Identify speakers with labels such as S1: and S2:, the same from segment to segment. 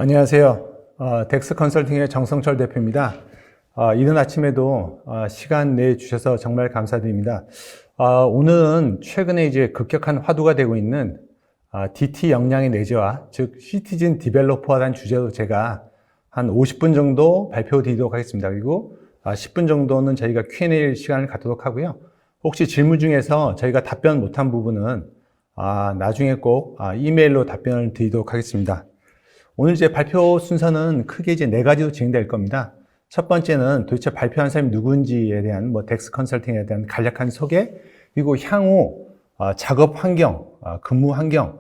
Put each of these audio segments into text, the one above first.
S1: 안녕하세요. 덱스 컨설팅의 정성철 대표입니다. 이른 아침에도 시간 내주셔서 정말 감사드립니다. 오늘은 최근에 이제 급격한 화두가 되고 있는 DT 역량의 내재화, 즉 시티즌 디벨로퍼라는 주제로 제가 한 50분 정도 발표드리도록 하겠습니다. 그리고 10분 정도는 저희가 Q&A 시간을 갖도록 하고요. 혹시 질문 중에서 저희가 답변 못한 부분은 나중에 꼭 이메일로 답변을 드리도록 하겠습니다. 오늘 이제 발표 순서는 크게 이제 4가지로 진행될 겁니다. 첫 번째는 도대체 발표한 사람이 누구인지에 대한 덱스 컨설팅에 대한 간략한 소개, 그리고 향후 작업 환경, 근무 환경,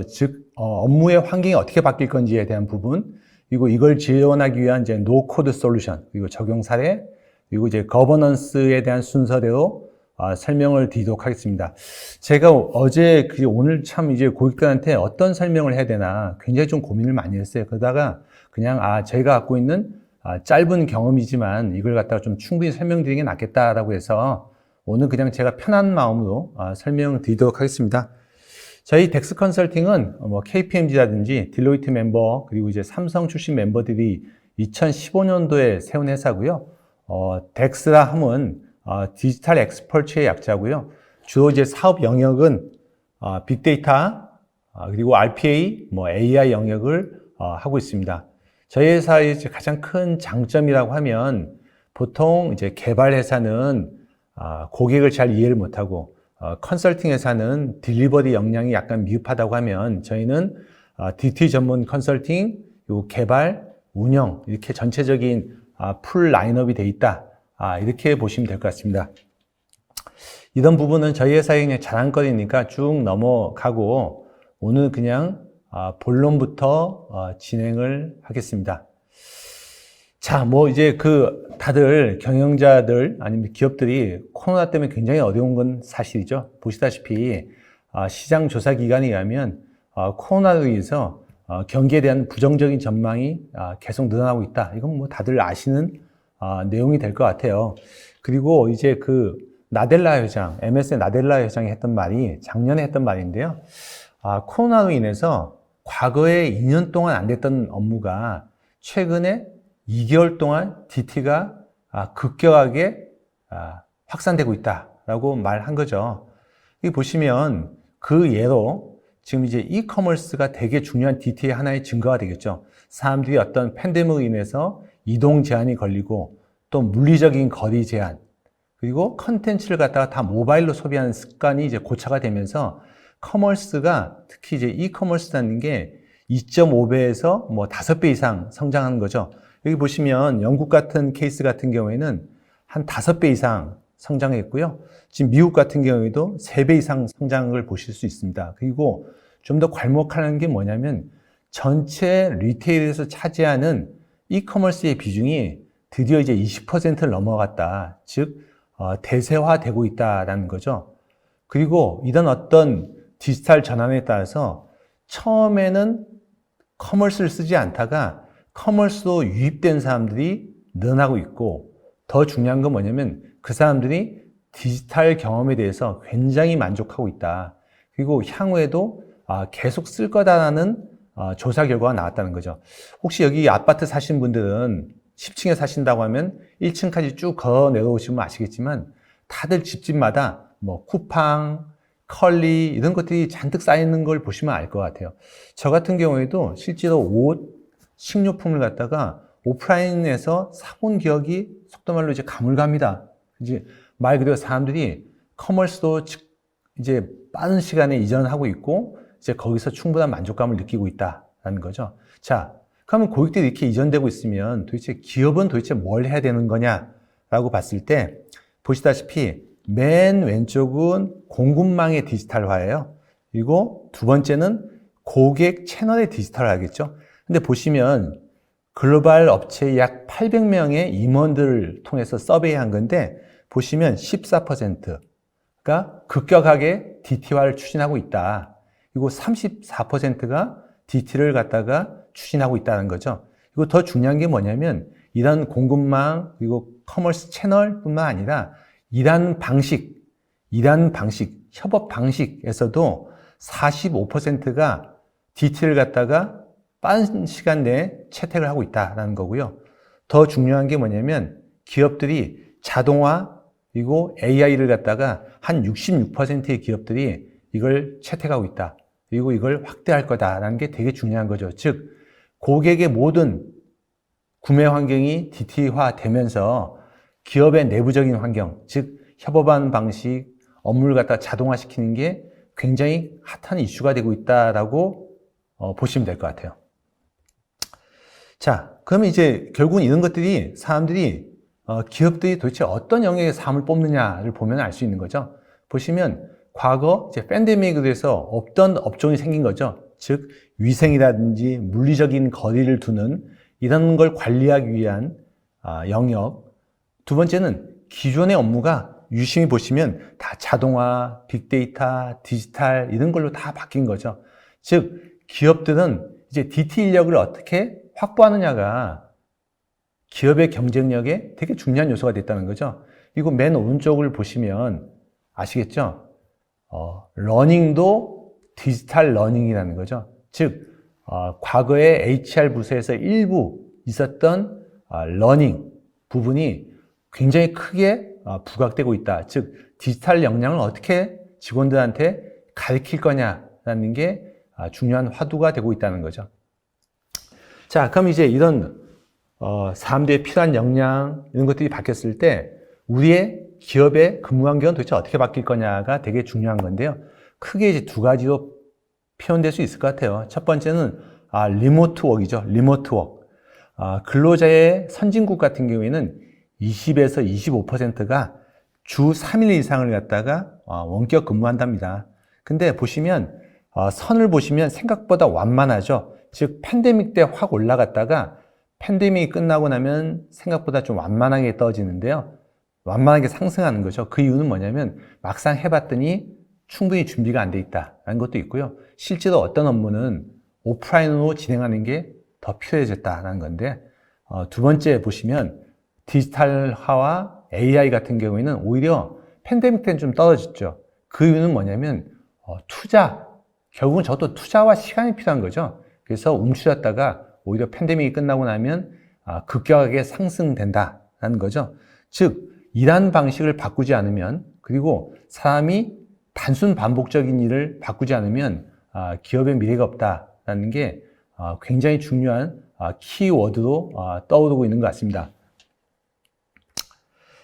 S1: 즉 업무의 환경이 어떻게 바뀔 건지에 대한 부분, 그리고 이걸 지원하기 위한 이제 노 코드 솔루션, 그리고 적용 사례, 그리고 이제 거버넌스에 대한 순서대로 설명을 드리도록 하겠습니다. 제가 오늘 참 이제 고객들한테 어떤 설명을 해야 되나 굉장히 좀 고민을 많이 했어요. 그러다가 그냥 저희가 갖고 있는 짧은 경험이지만 이걸 갖다가 좀 충분히 설명드리는 게 낫겠다라고 해서 오늘 그냥 제가 편한 마음으로 설명을 드리도록 하겠습니다. 저희 덱스 컨설팅은 KPMG라든지 딜로이트 멤버 그리고 이제 삼성 출신 멤버들이 2015년도에 세운 회사고요. 덱스라 함은 디지털 엑스퍼트의 약자고요. 주로 이제 사업 영역은 빅데이터 그리고 RPA, AI 영역을 하고 있습니다. 저희 회사의 가장 큰 장점이라고 하면 보통 이제 개발 회사는 고객을 잘 이해를 못하고 컨설팅 회사는 딜리버리 역량이 약간 미흡하다고 하면 저희는 DT 전문 컨설팅, 그리고 개발, 운영 이렇게 전체적인 풀 라인업이 돼 있다. 이렇게 보시면 될 것 같습니다. 이런 부분은 저희 회사의 그냥 자랑거리니까 쭉 넘어가고 오늘 그냥 본론부터 진행을 하겠습니다. 자, 이제 다들 경영자들 아니면 기업들이 코로나 때문에 굉장히 어려운 건 사실이죠. 보시다시피 시장 조사 기관에 의하면 코로나로 인해서 경기에 대한 부정적인 전망이 계속 늘어나고 있다. 이건 다들 아시는 내용이 될 것 같아요. 그리고 이제 나델라 회장, MS의 나델라 회장이 했던 말이 작년에 했던 말인데요. 코로나로 인해서 과거에 2년 동안 안 됐던 업무가 최근에 2개월 동안 DT가 급격하게 확산되고 있다라고 말한 거죠. 여기 보시면 그 예로 지금 이제 이커머스가 되게 중요한 DT의 하나의 증거가 되겠죠. 사람들이 어떤 팬데믹으로 인해서 이동 제한이 걸리고 또 물리적인 거리 제한 그리고 컨텐츠를 갖다가 다 모바일로 소비하는 습관이 이제 고착화 되면서 커머스가 특히 이제 이커머스라는 게 2.5배에서 5배 이상 성장하는 거죠. 여기 보시면 영국 같은 케이스 같은 경우에는 한 5배 이상 성장했고요. 지금 미국 같은 경우에도 3배 이상 성장을 보실 수 있습니다. 그리고 좀 더 괄목하는 게 뭐냐면 전체 리테일에서 차지하는 이커머스의 비중이 드디어 이제 20%를 넘어갔다. 즉, 대세화되고 있다라는 거죠. 그리고 이런 어떤 디지털 전환에 따라서 처음에는 커머스를 쓰지 않다가 커머스로 유입된 사람들이 늘어나고 있고 더 중요한 건 뭐냐면 그 사람들이 디지털 경험에 대해서 굉장히 만족하고 있다. 그리고 향후에도 계속 쓸 거다라는 조사 결과가 나왔다는 거죠. 혹시 여기 아파트 사신 분들은 10층에 사신다고 하면 1층까지 쭉 걸어 내려오시면 아시겠지만 다들 집집마다 쿠팡, 컬리 이런 것들이 잔뜩 쌓이는 걸 보시면 알 것 같아요. 저 같은 경우에도 실제로 옷, 식료품을 갖다가 오프라인에서 사본 기억이 속도말로 이제 가물갑니다. 이제 말 그대로 사람들이 커머스도 이제 빠른 시간에 이전을 하고 있고 이제 거기서 충분한 만족감을 느끼고 있다라는 거죠. 자, 그러면 고객들이 이렇게 이전되고 있으면 도대체 기업은 도대체 뭘 해야 되는 거냐라고 봤을 때 보시다시피 맨 왼쪽은 공급망의 디지털화예요. 그리고 두 번째는 고객 채널의 디지털화겠죠. 근데 보시면 글로벌 업체 약 800명의 임원들을 통해서 서베이한 건데 보시면 14%가 급격하게 DT화를 추진하고 있다. 그리고 34%가 DT를 갖다가 추진하고 있다는 거죠. 그리고 더 중요한 게 뭐냐면 이런 공급망 그리고 커머스 채널뿐만 아니라 일하는 방식, 협업 방식에서도 45%가 DT를 갖다가 빠른 시간 내에 채택을 하고 있다라는 거고요. 더 중요한 게 뭐냐면 기업들이 자동화 그리고 AI를 갖다가 한 66%의 기업들이 이걸 채택하고 있다. 그리고 이걸 확대할 거다라는 게 되게 중요한 거죠. 즉 고객의 모든 구매 환경이 DT화 되면서 기업의 내부적인 환경, 즉 협업하는 방식, 업무를 갖다 자동화시키는 게 굉장히 핫한 이슈가 되고 있다라고 보시면 될 것 같아요. 자, 그러면 이제 결국은 이런 것들이 사람들이 기업들이 도대체 어떤 영역의 사람을 뽑느냐를 보면 알 수 있는 거죠. 보시면 과거 이제 팬데믹으로 해서 없던 업종이 생긴 거죠. 즉 위생이라든지 물리적인 거리를 두는 이런 걸 관리하기 위한 영역. 두 번째는 기존의 업무가 유심히 보시면 다 자동화, 빅데이터, 디지털 이런 걸로 다 바뀐 거죠. 즉 기업들은 이제 DT 인력을 어떻게 확보하느냐가 기업의 경쟁력에 되게 중요한 요소가 됐다는 거죠. 그리고 맨 오른쪽을 보시면 아시겠죠? 러닝도 디지털 러닝이라는 거죠. 즉 과거에 HR 부서에서 일부 있었던 러닝 부분이 굉장히 크게 부각되고 있다. 즉 디지털 역량을 어떻게 직원들한테 가르칠 거냐라는 게 중요한 화두가 되고 있다는 거죠. 자, 그럼 이제 이런 사람들의 필요한 역량 이런 것들이 바뀌었을 때 우리의 기업의 근무 환경은 도대체 어떻게 바뀔 거냐가 되게 중요한 건데요. 크게 이제 두 가지로 표현될 수 있을 것 같아요. 첫 번째는 리모트 웍이죠. 리모트 웍. 근로자의 선진국 같은 경우에는 20에서 25%가 주 3일 이상을 갖다가 원격 근무한답니다. 근데 보시면 선을 보시면 생각보다 완만하죠. 즉 팬데믹 때 확 올라갔다가 팬데믹이 끝나고 나면 생각보다 좀 완만하게 떨어지는데요. 완만하게 상승하는 거죠. 그 이유는 뭐냐면 막상 해봤더니 충분히 준비가 안 돼 있다는 것도 있고요. 실제로 어떤 업무는 오프라인으로 진행하는 게 더 필요해졌다는 건데 두 번째 보시면 디지털화와 AI 같은 경우에는 오히려 팬데믹 때는 좀 떨어졌죠. 그 이유는 뭐냐면 투자, 결국은 저도 투자와 시간이 필요한 거죠. 그래서 움츠렸다가 오히려 팬데믹이 끝나고 나면 급격하게 상승된다는 거죠. 즉 일하는 방식을 바꾸지 않으면 그리고 사람이 단순 반복적인 일을 바꾸지 않으면 기업의 미래가 없다는 게 굉장히 중요한 키워드로 떠오르고 있는 것 같습니다.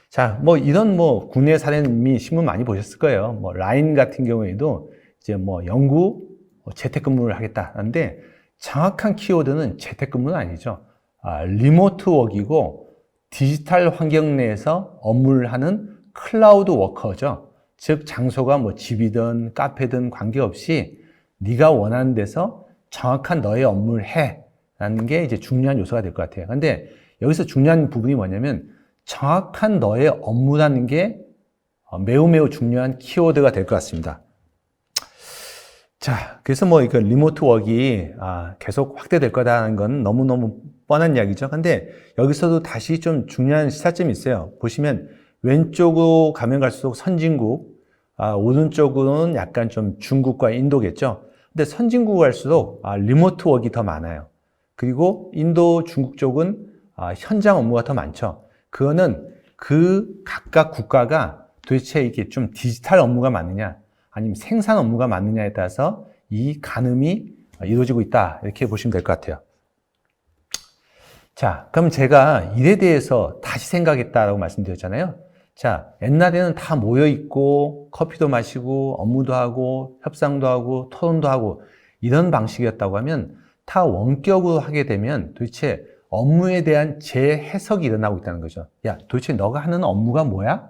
S1: 자, 이런 국내 사례는 이미 신문 많이 보셨을 거예요. 라인 같은 경우에도 이제 영구 재택근무를 하겠다는데 정확한 키워드는 재택근무는 아니죠. 리모트 웍이고 디지털 환경 내에서 업무를 하는 클라우드 워커죠. 즉 장소가 집이든 카페든 관계없이 네가 원하는 데서 정확한 너의 업무를 해라는 게 이제 중요한 요소가 될 것 같아요. 근데 여기서 중요한 부분이 뭐냐면 정확한 너의 업무라는 게 매우 중요한 키워드가 될 것 같습니다. 자, 그래서 이거 리모트 웍이 계속 확대될 거다라는 건 너무너무 뻔한 이야기죠. 근데 여기서도 다시 좀 중요한 시사점이 있어요. 보시면 왼쪽으로 가면 갈수록 선진국, 오른쪽으로는 약간 좀 중국과 인도겠죠. 근데 선진국 갈수록 리모트 웍이 더 많아요. 그리고 인도, 중국 쪽은 현장 업무가 더 많죠. 그거는 그 각각 국가가 도대체 이게 좀 디지털 업무가 많느냐 아니면 생산 업무가 많느냐에 따라서 이 가늠이 이루어지고 있다 이렇게 보시면 될 것 같아요. 자, 그럼 제가 일에 대해서 다시 생각했다라고 말씀드렸잖아요. 자, 옛날에는 다 모여있고 커피도 마시고 업무도 하고 협상도 하고 토론도 하고 이런 방식이었다고 하면 다 원격으로 하게 되면 도대체 업무에 대한 재해석이 일어나고 있다는 거죠. 야, 도대체 너가 하는 업무가 뭐야?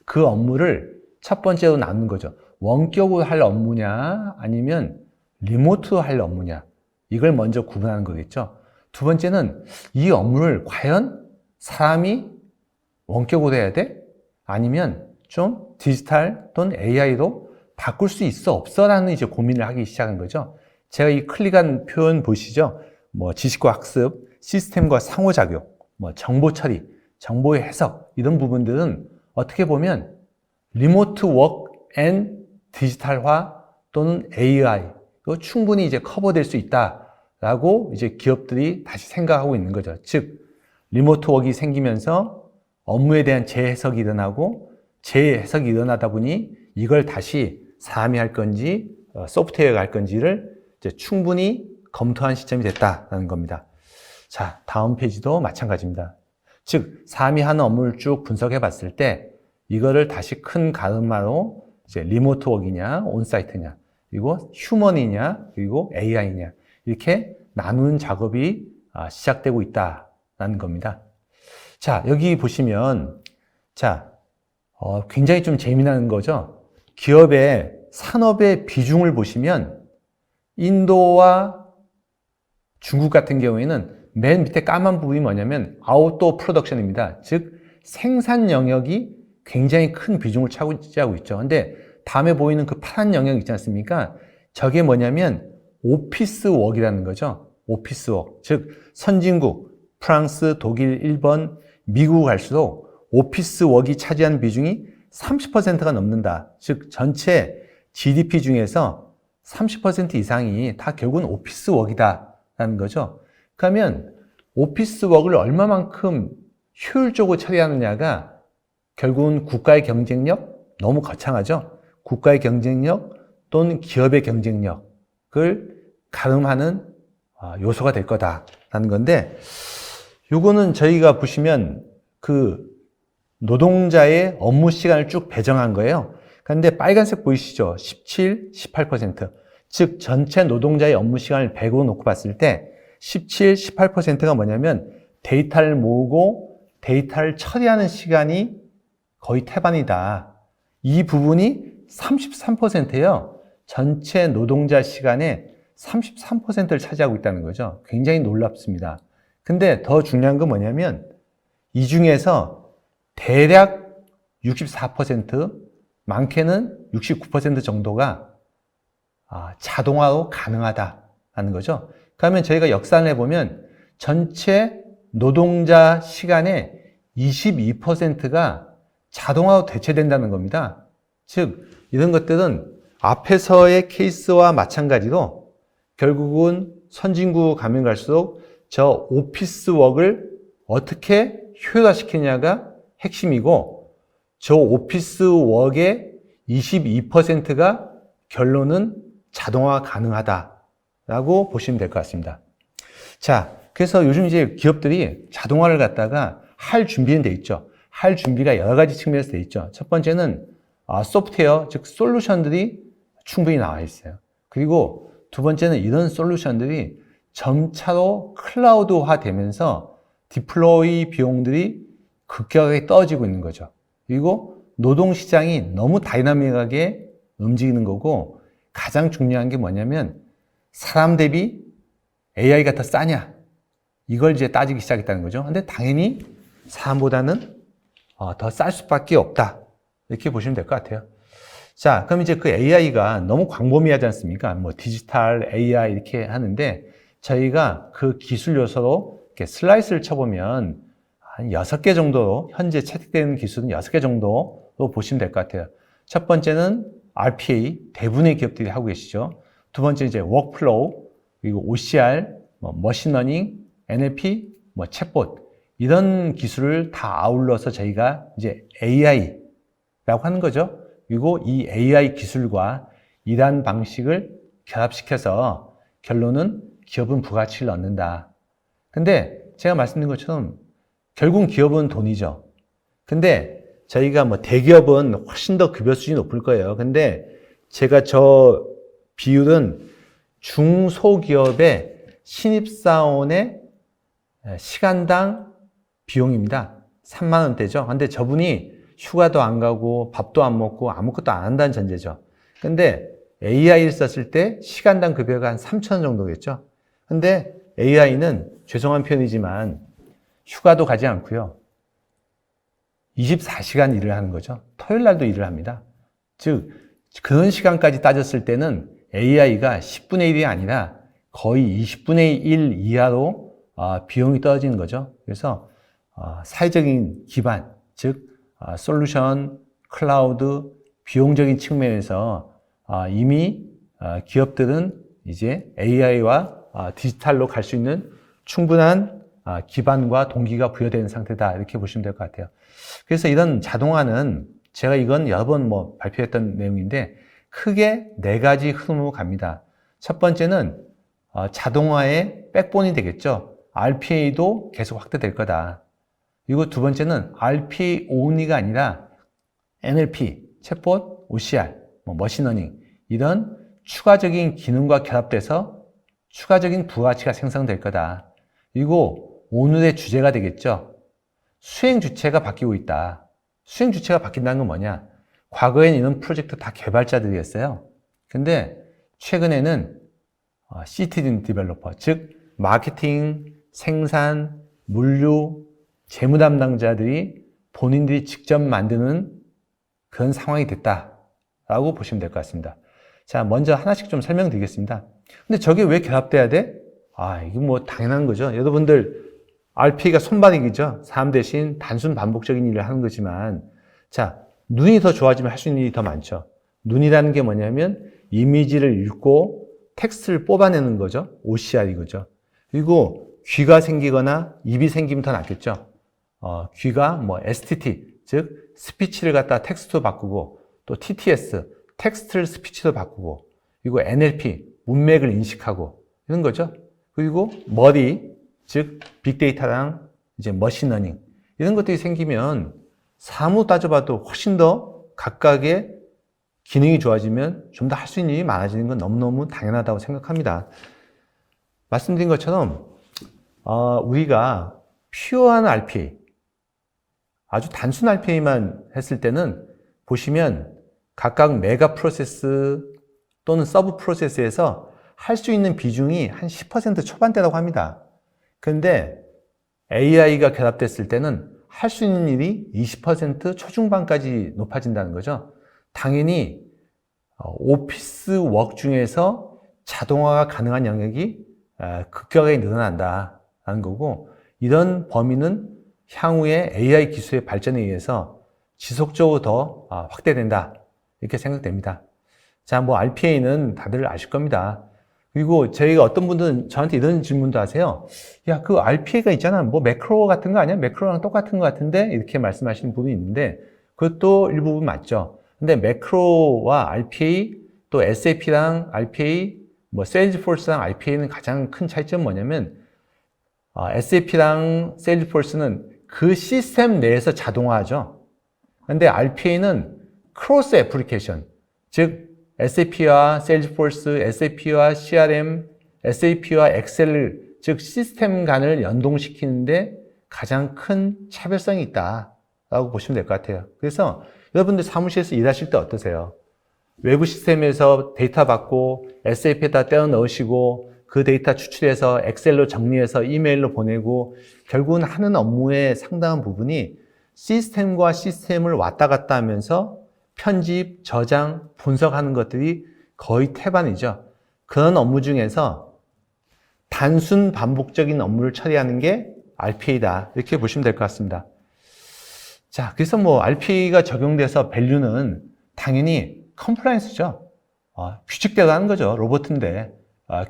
S1: 그 업무를 첫 번째로 나누는 거죠. 원격으로 할 업무냐 아니면 리모트로 할 업무냐 이걸 먼저 구분하는 거겠죠. 두 번째는 이 업무를 과연 사람이 원격으로 해야 돼? 아니면 좀 디지털 또는 AI로 바꿀 수 있어 없어? 라는 이제 고민을 하기 시작한 거죠. 제가 이 클릭한 표현 보시죠. 지식과 학습, 시스템과 상호작용, 정보 처리, 정보의 해석 이런 부분들은 어떻게 보면 리모트 웍 앤 디지털화 또는 AI 이거 충분히 이제 커버될 수 있다라는 라고 이제 기업들이 다시 생각하고 있는 거죠. 즉, 리모트 워크가 생기면서 업무에 대한 재해석이 일어나고 재해석이 일어나다 보니 이걸 다시 사람이 할 건지 소프트웨어가 할 건지를 이제 충분히 검토한 시점이 됐다는 겁니다. 자, 다음 페이지도 마찬가지입니다. 즉, 사람이 하는 업무를 쭉 분석해 봤을 때 이거를 다시 큰 가름마로 이제 리모트 워크이냐, 온사이트냐, 그리고 휴먼이냐, 그리고 AI냐 이렇게 나누는 작업이 시작되고 있다는 겁니다. 자, 여기 보시면 자, 굉장히 좀 재미나는 거죠. 기업의 산업의 비중을 보시면 인도와 중국 같은 경우에는 맨 밑에 까만 부분이 뭐냐면 아웃도어 프로덕션입니다. 즉 생산 영역이 굉장히 큰 비중을 차지하고 있죠. 근데 다음에 보이는 그 파란 영역 있지 않습니까? 저게 뭐냐면 오피스 워크이라는 거죠. 오피스 워크. 즉 선진국, 프랑스, 독일, 일본, 미국 갈수록 오피스 워크가 차지하는 비중이 30%가 넘는다. 즉 전체 GDP 중에서 30% 이상이 다 결국은 오피스 워크이다라는 거죠. 그러면 오피스 워크를 얼마만큼 효율적으로 처리하느냐가 결국은 국가의 경쟁력, 너무 거창하죠. 국가의 경쟁력 또는 기업의 경쟁력을 가름하는 요소가 될 거다라는 건데, 요거는 저희가 보시면 그 노동자의 업무 시간을 쭉 배정한 거예요. 그런데 빨간색 보이시죠? 17, 18%. 즉 전체 노동자의 업무 시간을 100으로 놓고 봤을 때 17, 18%가 뭐냐면 데이터를 모으고 데이터를 처리하는 시간이 거의 태반이다. 이 부분이 33%예요. 전체 노동자 시간의 33%를 차지하고 있다는 거죠. 굉장히 놀랍습니다. 근데 더 중요한 건 뭐냐면 이 중에서 대략 64%, 많게는 69% 정도가 자동화로 가능하다는 거죠. 그러면 저희가 역산을 해보면 전체 노동자 시간의 22%가 자동화로 대체된다는 겁니다. 즉 이런 것들은 앞에서의 케이스와 마찬가지로 결국은 선진국 가면 갈수록 저 오피스 워크를 어떻게 효율화시키냐가 핵심이고, 저 오피스 워크의 22%가 결론은 자동화 가능하다라고 보시면 될 것 같습니다. 자, 그래서 요즘 이제 기업들이 자동화를 갖다가 할 준비는 돼 있죠. 할 준비가 여러 가지 측면에서 돼 있죠. 첫 번째는 소프트웨어, 즉 솔루션들이 충분히 나와 있어요. 그리고 두 번째는 이런 솔루션들이 점차로 클라우드화 되면서 디플로이 비용들이 급격하게 떨어지고 있는 거죠. 그리고 노동시장이 너무 다이나믹하게 움직이는 거고, 가장 중요한 게 뭐냐면 사람 대비 AI가 더 싸냐, 이걸 이제 따지기 시작했다는 거죠. 근데 당연히 사람보다는 더 쌀 수밖에 없다, 이렇게 보시면 될 것 같아요. 자, 그럼 이제 그 AI가 너무 광범위하지 않습니까? 뭐 디지털 AI 이렇게 하는데, 저희가 그 기술 요소로 이렇게 슬라이스를 쳐보면 한 6개 정도로, 현재 채택되는 기술은 6개 정도로 보시면 될 것 같아요. 첫 번째는 RPA, 대부분의 기업들이 하고 계시죠. 두 번째 이제 워크플로우, 그리고 OCR, 머신러닝, NLP, 챗봇, 이런 기술을 다 아울러서 저희가 이제 AI라고 하는 거죠. 그리고 이 AI 기술과 일하는 방식을 결합시켜서 결론은 기업은 부가치를 얻는다. 근데 제가 말씀드린 것처럼 결국은 기업은 돈이죠. 근데 저희가 대기업은 훨씬 더 급여 수준이 높을 거예요. 근데 제가 저 비율은 중소기업의 신입사원의 시간당 비용입니다. 3만 원대죠. 근데 저분이 휴가도 안 가고 밥도 안 먹고 아무것도 안 한다는 전제죠. 근데 AI를 썼을 때 시간당 급여가 한 3천 원 정도겠죠. 근데 AI는 죄송한 표현이지만 휴가도 가지 않고요. 24시간 일을 하는 거죠. 토요일 날도 일을 합니다. 즉 그런 시간까지 따졌을 때는 AI가 10분의 1이 아니라 거의 20분의 1 이하로 비용이 떨어지는 거죠. 그래서 사회적인 기반, 즉 솔루션, 클라우드, 비용적인 측면에서 이미 기업들은 이제 AI와 디지털로 갈 수 있는 충분한 기반과 동기가 부여되는 상태다. 이렇게 보시면 될 것 같아요. 그래서 이런 자동화는 제가 이건 여러 번 발표했던 내용인데 크게 네 가지 흐름으로 갑니다. 첫 번째는 자동화의 백본이 되겠죠. RPA도 계속 확대될 거다. 그리고 두 번째는 RPA only가 아니라 NLP, 챗봇, OCR, 머신러닝 이런 추가적인 기능과 결합돼서 추가적인 부가가치가 생성될 거다. 그리고 오늘의 주제가 되겠죠. 수행 주체가 바뀌고 있다. 수행 주체가 바뀐다는 건 뭐냐? 과거에는 이런 프로젝트 다 개발자들이었어요. 근데 최근에는 시티즌 디벨로퍼, 즉 마케팅, 생산, 물류, 재무 담당자들이 본인들이 직접 만드는 그런 상황이 됐다라고 보시면 될 것 같습니다. 자, 먼저 하나씩 좀 설명드리겠습니다. 근데 저게 왜 결합돼야 돼? 이거 당연한 거죠. 여러분들 RPA가 손바닥이죠. 사람 대신 단순 반복적인 일을 하는 거지만, 자, 눈이 더 좋아지면 할 수 있는 일이 더 많죠. 눈이라는 게 뭐냐면 이미지를 읽고 텍스트를 뽑아내는 거죠. OCR 이거죠. 그리고 귀가 생기거나 입이 생기면 더 낫겠죠. 귀가 STT, 즉 스피치를 갖다 텍스트로 바꾸고, 또 TTS, 텍스트를 스피치로 바꾸고, 그리고 NLP, 문맥을 인식하고 이런 거죠. 그리고 머리, 즉 빅데이터랑 이제 머신러닝 이런 것들이 생기면 사무 따져봐도 훨씬 더 각각의 기능이 좋아지면 좀 더 할 수 있는 일이 많아지는 건 너무너무 당연하다고 생각합니다. 말씀드린 것처럼 우리가 퓨어한 RPA, 아주 단순 RPA만 했을 때는 보시면 각각 메가 프로세스 또는 서브 프로세스에서 할 수 있는 비중이 한 10% 초반대라고 합니다. 그런데 AI가 결합됐을 때는 할 수 있는 일이 20% 초중반까지 높아진다는 거죠. 당연히 오피스 워크 중에서 자동화가 가능한 영역이 급격하게 늘어난다는 거고, 이런 범위는 향후에 AI 기술의 발전에 의해서 지속적으로 더 확대된다 이렇게 생각됩니다. 자, RPA는 다들 아실 겁니다. 그리고 저희가 어떤 분들은 저한테 이런 질문도 하세요. 야, 그 RPA가 있잖아. 매크로 같은 거 아니야? 매크로랑 똑같은 거 같은데? 이렇게 말씀하시는 분이 있는데, 그것도 일부분 맞죠. 근데 매크로와 RPA, 또 SAP랑 RPA, 세일즈포스랑 RPA는 가장 큰 차이점은 뭐냐면, SAP랑 세일즈포스는 그 시스템 내에서 자동화하죠. 근데 RPA는 크로스 애플리케이션, 즉 SAP와 세일즈포스, SAP와 CRM, SAP와 엑셀, 즉 시스템 간을 연동시키는데 가장 큰 차별성이 있다라고 보시면 될 것 같아요. 그래서 여러분들 사무실에서 일하실 때 어떠세요? 외부 시스템에서 데이터 받고 SAP에다 떼어 넣으시고 그 데이터 추출해서 엑셀로 정리해서 이메일로 보내고, 결국은 하는 업무의 상당한 부분이 시스템과 시스템을 왔다 갔다 하면서 편집, 저장, 분석하는 것들이 거의 태반이죠. 그런 업무 중에서 단순 반복적인 업무를 처리하는 게 RPA다 이렇게 보시면 될 것 같습니다. 자, 그래서 RPA가 적용돼서 밸류는 당연히 컴플라이언스죠. 규칙대로 하는 거죠. 로봇인데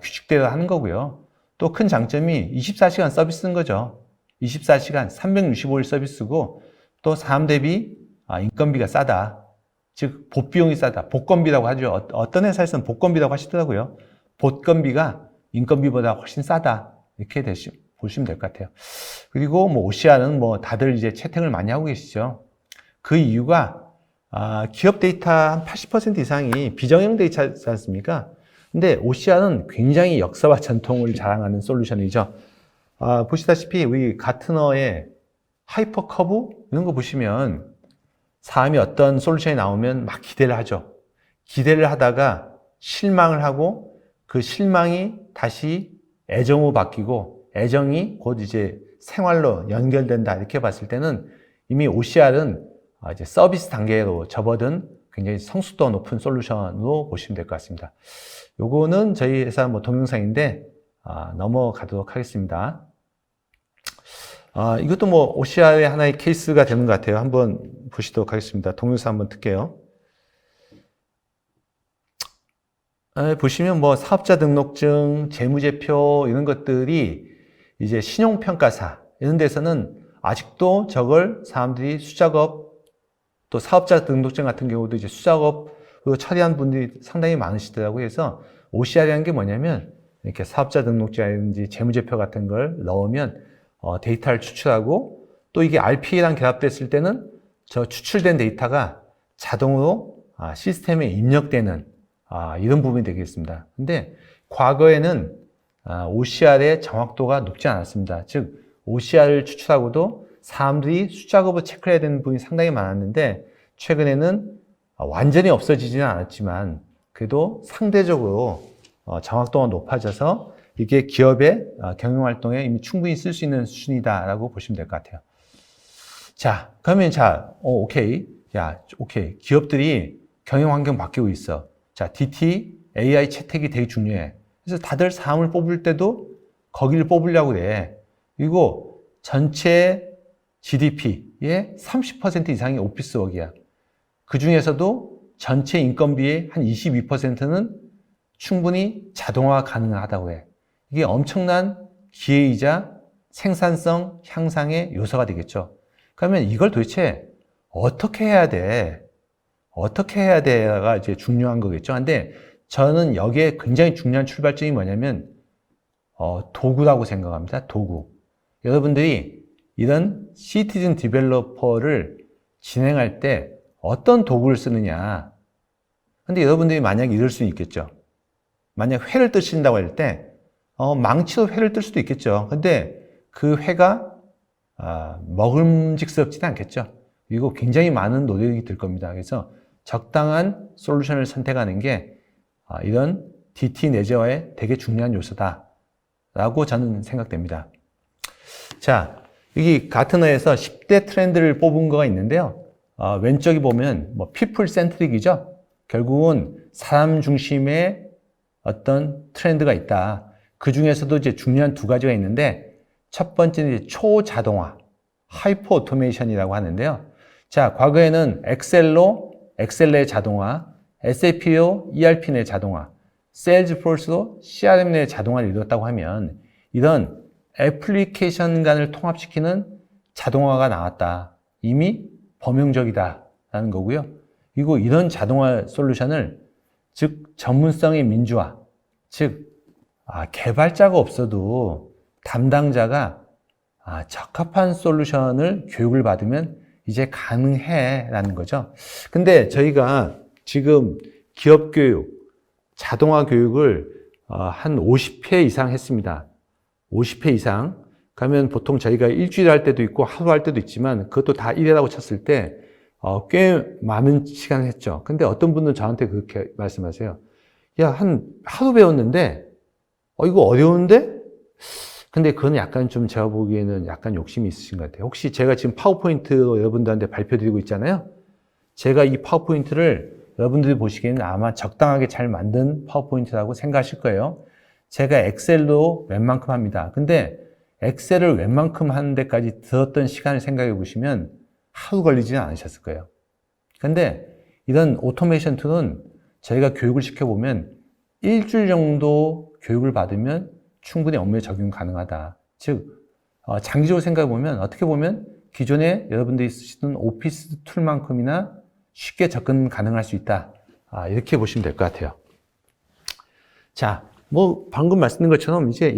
S1: 규칙대로 하는 거고요. 또 큰 장점이 24시간 서비스인 거죠. 24시간 365일 서비스고, 또 사람 대비 인건비가 싸다. 즉 보비용이 싸다. 복건비라고 하죠. 어떤 회사에서는 복건비라고 하시더라고요. 복건비가 인건비보다 훨씬 싸다. 이렇게 보시면 될 것 같아요. 그리고 OCR은 다들 이제 채택을 많이 하고 계시죠. 그 이유가 기업 데이터 한 80% 이상이 비정형 데이터지 않습니까? 근데 OCR은 굉장히 역사와 전통을 자랑하는 솔루션이죠. 보시다시피 우리 가트너의 하이퍼 커브 이런 거 보시면 사람이 어떤 솔루션이 나오면 막 기대를 하죠. 기대를 하다가 실망을 하고 그 실망이 다시 애정으로 바뀌고 애정이 곧 이제 생활로 연결된다 이렇게 봤을 때는 이미 OCR은 이제 서비스 단계로 접어든 굉장히 성숙도가 높은 솔루션으로 보시면 될 것 같습니다. 요거는 저희 회사 동영상인데 넘어가도록 하겠습니다. 이것도 OCR의 하나의 케이스가 되는 것 같아요. 한번 보시도록 하겠습니다. 동영상 한번 틀게요. 보시면 뭐 사업자 등록증, 재무제표 이런 것들이 이제 신용평가사 이런 데서는 아직도 저걸 사람들이 수작업 또 사업자 등록증 같은 경우도 이제 수작업으로 처리한 분들이 상당히 많으시더라고요. 그래서 OCR이라는 게 뭐냐면 이렇게 사업자 등록증이라든지 재무제표 같은 걸 넣으면 데이터를 추출하고 또 이게 RPA랑 결합됐을 때는 저 추출된 데이터가 자동으로 시스템에 입력되는 이런 부분이 되겠습니다. 근데 과거에는 OCR의 정확도가 높지 않았습니다. 즉 OCR을 추출하고도 사람들이 수작업을 체크해야 되는 부분이 상당히 많았는데 최근에는 완전히 없어지지는 않았지만 그래도 상대적으로 정확도가 높아져서 이게 기업의 경영활동에 이미 충분히 쓸 수 있는 수준이다라고 보시면 될 것 같아요. 자, 그러면 오케이. 오케이. 기업들이 경영환경 바뀌고 있어. 자, DT, AI 채택이 되게 중요해. 그래서 다들 사람을 뽑을 때도 거기를 뽑으려고 그래. 그리고 전체 GDP의 30% 이상이 오피스워크야. 그 중에서도 전체 인건비의 한 22%는 충분히 자동화 가능하다고 해. 이게 엄청난 기회이자 생산성 향상의 요소가 되겠죠. 그러면 이걸 도대체 어떻게 해야 돼? 어떻게 해야 돼가 이제 중요한 거겠죠. 근데 저는 여기에 굉장히 중요한 출발점이 뭐냐면, 도구라고 생각합니다. 도구. 여러분들이 이런 시티즌 디벨로퍼를 진행할 때 어떤 도구를 쓰느냐. 근데 여러분들이 만약에 이럴 수 있겠죠. 만약 회를 뜨신다고 할 때, 망치로 회를 뜰 수도 있겠죠. 근데 그 회가, 먹음직스럽지는 않겠죠. 그리고 굉장히 많은 노력이 들 겁니다. 그래서 적당한 솔루션을 선택하는 게, 이런 DT 내재화의 되게 중요한 요소다라고 저는 생각됩니다. 자, 여기 가트너에서 10대 트렌드를 뽑은 거가 있는데요. 왼쪽에 보면 뭐 people centric이죠. 결국은 사람 중심의 어떤 트렌드가 있다. 그 중에서도 이제 중요한 두 가지가 있는데 첫 번째는 이제 초자동화, 하이퍼 오토메이션이라고 하는데요. 자, 과거에는 엑셀 내 자동화, SAP로 ERP 내 자동화, 세일즈포스로 CRM 내 자동화를 이뤘다고 하면 이런 애플리케이션 간을 통합시키는 자동화가 나왔다. 이미 범용적이다라는 거고요. 그리고 이런 자동화 솔루션을 즉 전문성의 민주화, 즉 개발자가 없어도 담당자가 적합한 솔루션을 교육을 받으면 이제 가능해라는 거죠. 근데 저희가 지금 기업 교육, 자동화 교육을 한 50회 이상 했습니다. 50회 이상. 그러면 보통 저희가 일주일 할 때도 있고 하루 할 때도 있지만 그것도 다 1회라고 쳤을 때 꽤 많은 시간을 했죠. 근데 어떤 분은 저한테 그렇게 말씀하세요. 야, 하루 배웠는데 이거 어려운데? 근데 그건 약간 좀 제가 보기에는 약간 욕심이 있으신 것 같아요. 혹시 제가 지금 파워포인트로 여러분들한테 발표드리고 있잖아요. 제가 이 파워포인트를 여러분들이 보시기에는 아마 적당하게 잘 만든 파워포인트라고 생각하실 거예요. 제가 엑셀로 웬만큼 합니다. 근데 엑셀을 웬만큼 하는 데까지 들었던 시간을 생각해 보시면 하루 걸리지는 않으셨을 거예요. 근데 이런 오토메이션 툴은 저희가 교육을 시켜보면 일주일 정도 교육을 받으면 충분히 업무에 적용 가능하다. 즉, 장기적으로 생각해 보면 어떻게 보면 기존에 여러분들이 쓰시던 오피스 툴만큼이나 쉽게 접근 가능할 수 있다. 이렇게 보시면 될 것 같아요. 자, 뭐 방금 말씀드린 것처럼 이제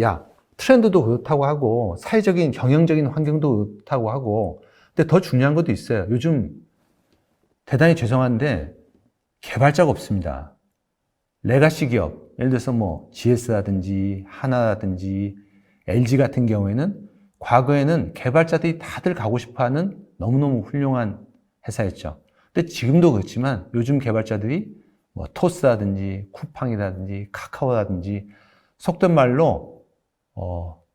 S1: 트렌드도 그렇다고 하고 사회적인 경영적인 환경도 그렇다고 하고 근데 더 중요한 것도 있어요. 요즘 대단히 죄송한데 개발자가 없습니다. 레가시 기업, 예를 들어서 뭐 GS라든지 하나라든지 LG 같은 경우에는 과거에는 개발자들이 다들 가고 싶어하는 너무너무 훌륭한 회사였죠. 근데 지금도 그렇지만 요즘 개발자들이 뭐 토스라든지 쿠팡이라든지 카카오라든지 속된 말로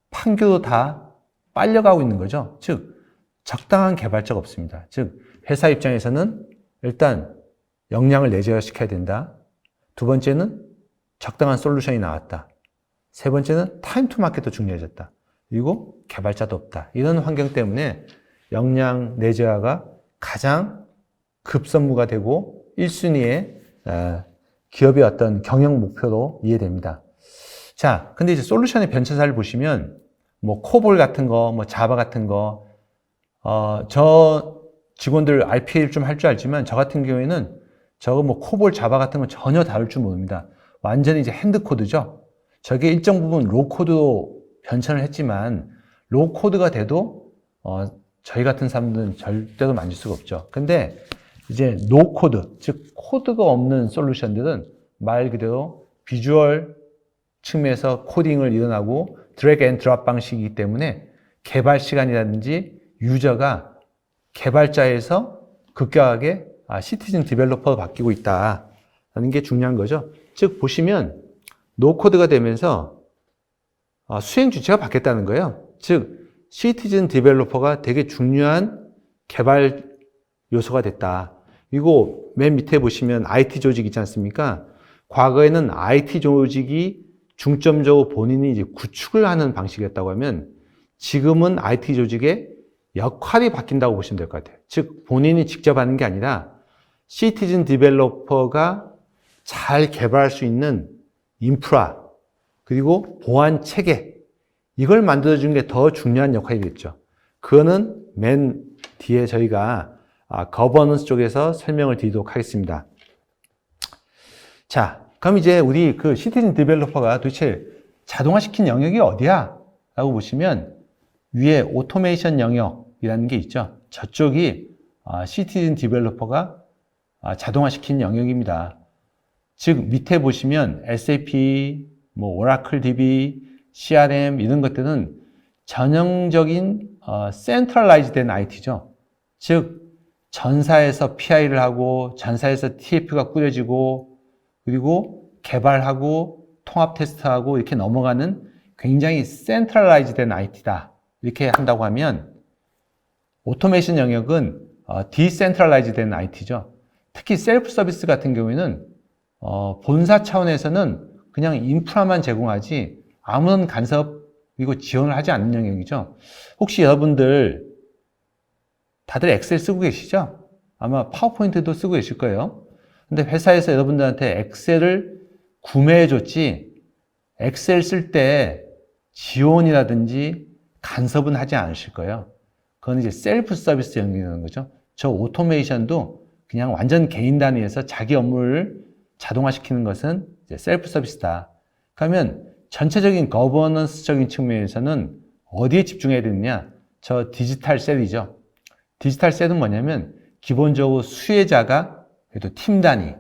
S1: 판교도 다 빨려가고 있는 거죠. 즉 적당한 개발자가 없습니다. 즉 회사 입장에서는 일단 역량을 내재화시켜야 된다. 두 번째는 적당한 솔루션이 나왔다. 세 번째는 타임 투 마켓도 중요해졌다. 그리고 개발자도 없다. 이런 환경 때문에 역량 내재화가 가장 급선무가 되고 1순위에 기업의 어떤 경영 목표로 이해됩니다. 자, 근데 이제 솔루션의 변천사를 보시면 뭐 코볼 같은 거, 뭐 자바 같은 거, 저 직원들 RPA를 좀 할 줄 알지만 저 같은 경우에는 저거 뭐 코볼 자바 같은 건 전혀 다룰 줄 모릅니다. 완전히 이제 핸드 코드죠. 저게 일정 부분 로우 코드로 변천을 했지만 로우 코드가 돼도 저희 같은 사람들은 절대로 만질 수가 없죠. 근데 이제 노 코드, 즉 코드가 없는 솔루션들은 말 그대로 비주얼 측면에서 코딩을 일어나고 드래그 앤 드롭 방식이기 때문에 개발 시간이라든지 유저가 개발자에서 급격하게 시티즌 디벨로퍼로 바뀌고 있다는 게 중요한 거죠. 즉 보시면 노 코드가 되면서 수행 주체가 바뀌었다는 거예요. 즉 시티즌 디벨로퍼가 되게 중요한 개발 요소가 됐다. 그리고 맨 밑에 보시면 IT 조직 있지 않습니까? 과거에는 IT 조직이 중점적으로 본인이 이제 구축을 하는 방식이었다고 하면 지금은 IT 조직의 역할이 바뀐다고 보시면 될 것 같아요. 즉 본인이 직접 하는 게 아니라 시티즌 디벨로퍼가 잘 개발할 수 있는 인프라 그리고 보안 체계 이걸 만들어주는 게 더 중요한 역할이겠죠. 그거는 맨 뒤에 저희가 거버넌스 쪽에서 설명을 드리도록 하겠습니다. 자, 그럼 이제 우리 그 시티즌 디벨로퍼가 도대체 자동화시킨 영역이 어디야? 라고 보시면 위에 오토메이션 영역이라는 게 있죠. 저쪽이 시티즌 디벨로퍼가 자동화시킨 영역입니다. 즉 밑에 보시면 SAP, 뭐 오라클 DB, CRM 이런 것들은 전형적인 센트럴라이즈 된 IT죠. 즉 전사에서 PI를 하고 전사에서 TF가 꾸려지고 그리고 개발하고 통합 테스트하고 이렇게 넘어가는 굉장히 센트럴라이즈 된 IT다. 이렇게 한다고 하면 오토메이션 영역은 디센트럴라이즈 된 IT죠. 특히 셀프 서비스 같은 경우에는 본사 차원에서는 그냥 인프라만 제공하지 아무런 간섭 그리고 지원을 하지 않는 영역이죠. 혹시 여러분들 다들 엑셀 쓰고 계시죠? 아마 파워포인트도 쓰고 계실 거예요. 근데 회사에서 여러분들한테 엑셀을 구매해 줬지 엑셀 쓸 때 지원이라든지 간섭은 하지 않으실 거예요. 그건 이제 셀프 서비스 영역이라는 거죠. 저 오토메이션도 그냥 완전 개인 단위에서 자기 업무를 자동화시키는 것은 이제 셀프 서비스다. 그러면 전체적인 거버넌스적인 측면에서는 어디에 집중해야 되느냐? 저 디지털 셀이죠. 디지털 셀은 뭐냐면 기본적으로 수혜자가 그래도 팀 단위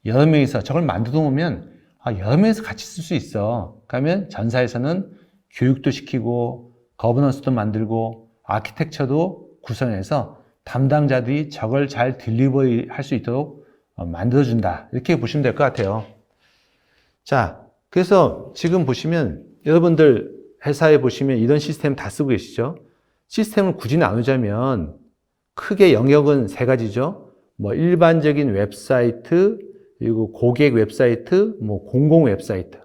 S1: 여러 명이서 저걸 만들어 놓으면 여러 명이서 같이 쓸 수 있어. 그러면 전사에서는 교육도 시키고 거버넌스도 만들고 아키텍처도 구성해서 담당자들이 저걸 잘 딜리버리 할 수 있도록 만들어준다. 이렇게 보시면 될 것 같아요. 자, 그래서 지금 보시면 여러분들 회사에 보시면 이런 시스템 다 쓰고 계시죠? 시스템을 굳이 나누자면 크게 영역은 세 가지죠. 뭐 일반적인 웹사이트, 그리고 고객 웹사이트, 뭐 공공 웹사이트,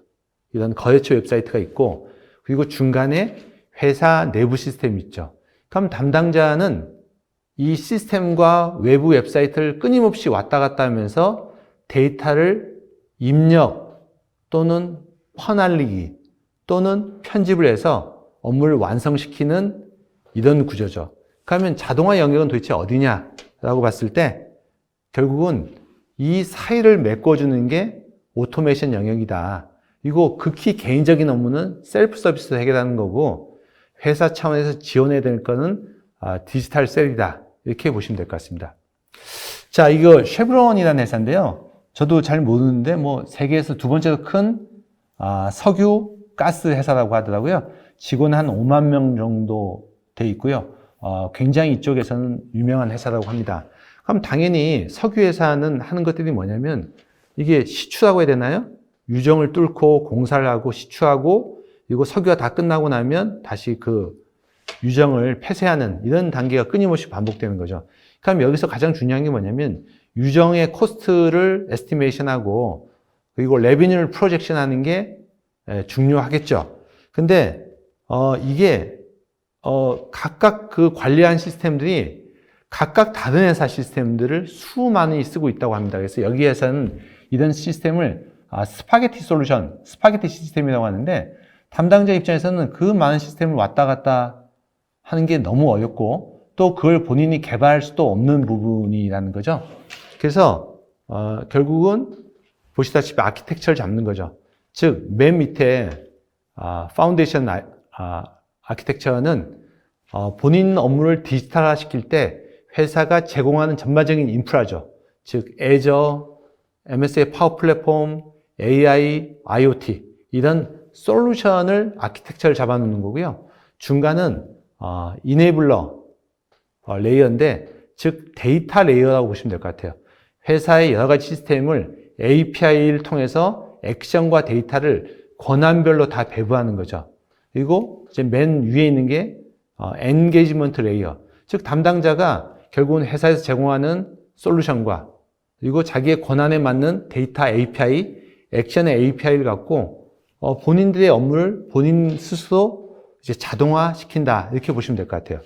S1: 이런 거래처 웹사이트가 있고, 그리고 중간에 회사 내부 시스템이 있죠. 그럼 담당자는 이 시스템과 외부 웹사이트를 끊임없이 왔다 갔다 하면서 데이터를 입력 또는 퍼날리기 또는 편집을 해서 업무를 완성시키는 이런 구조죠. 그러면 자동화 영역은 도대체 어디냐라고 봤을 때 결국은 이 사이를 메꿔주는 게 오토메이션 영역이다. 그리고 극히 개인적인 업무는 셀프 서비스로 해결하는 거고 회사 차원에서 지원해야 될 거는 디지털 셀이다. 이렇게 보시면 될 것 같습니다. 자, 이거 쉐브론이라는 회사인데요. 저도 잘 모르는데 뭐 세계에서 두 번째로 큰 석유 가스 회사라고 하더라고요. 직원 한 5만 명 정도 돼 있고요. 굉장히 이쪽에서는 유명한 회사라고 합니다. 그럼 당연히 석유 회사는 하는 것들이 뭐냐면 이게 시추라고 해야 되나요? 유정을 뚫고 공사를 하고 시추하고 그리고 석유가 다 끝나고 나면 다시 그 유정을 폐쇄하는 이런 단계가 끊임없이 반복되는 거죠. 그럼 여기서 가장 중요한 게 뭐냐면 유정의 코스트를 에스티메이션하고 그리고 레비뉴를 프로젝션 하는 게 중요하겠죠. 근데 이게 각각 그 관리한 시스템들이 각각 다른 회사 시스템들을 수많이 쓰고 있다고 합니다. 그래서 여기에서는 이런 시스템을 스파게티 솔루션, 스파게티 시스템이라고 하는데 담당자 입장에서는 그 많은 시스템을 왔다 갔다 하는 게 너무 어렵고 또 그걸 본인이 개발할 수도 없는 부분이라는 거죠. 그래서 결국은 보시다시피 아키텍처를 잡는 거죠. 즉, 맨 밑에 파운데이션 아키텍처는 본인 업무를 디지털화 시킬 때 회사가 제공하는 전반적인 인프라죠. 즉, 애저, MS의 파워 플랫폼, AI, IoT 이런 솔루션을 아키텍처를 잡아놓는 거고요. 중간은 이네이블러 레이어인데 즉 데이터 레이어라고 보시면 될 것 같아요. 회사의 여러 가지 시스템을 API를 통해서 액션과 데이터를 권한별로 다 배부하는 거죠. 그리고 이제 맨 위에 있는 게 엔게이지먼트 레이어, 즉 담당자가 결국은 회사에서 제공하는 솔루션과 그리고 자기의 권한에 맞는 데이터 API, 액션의 API를 갖고 본인들의 업무를 본인 스스로 이제 자동화시킨다 이렇게 보시면 될 것 같아요.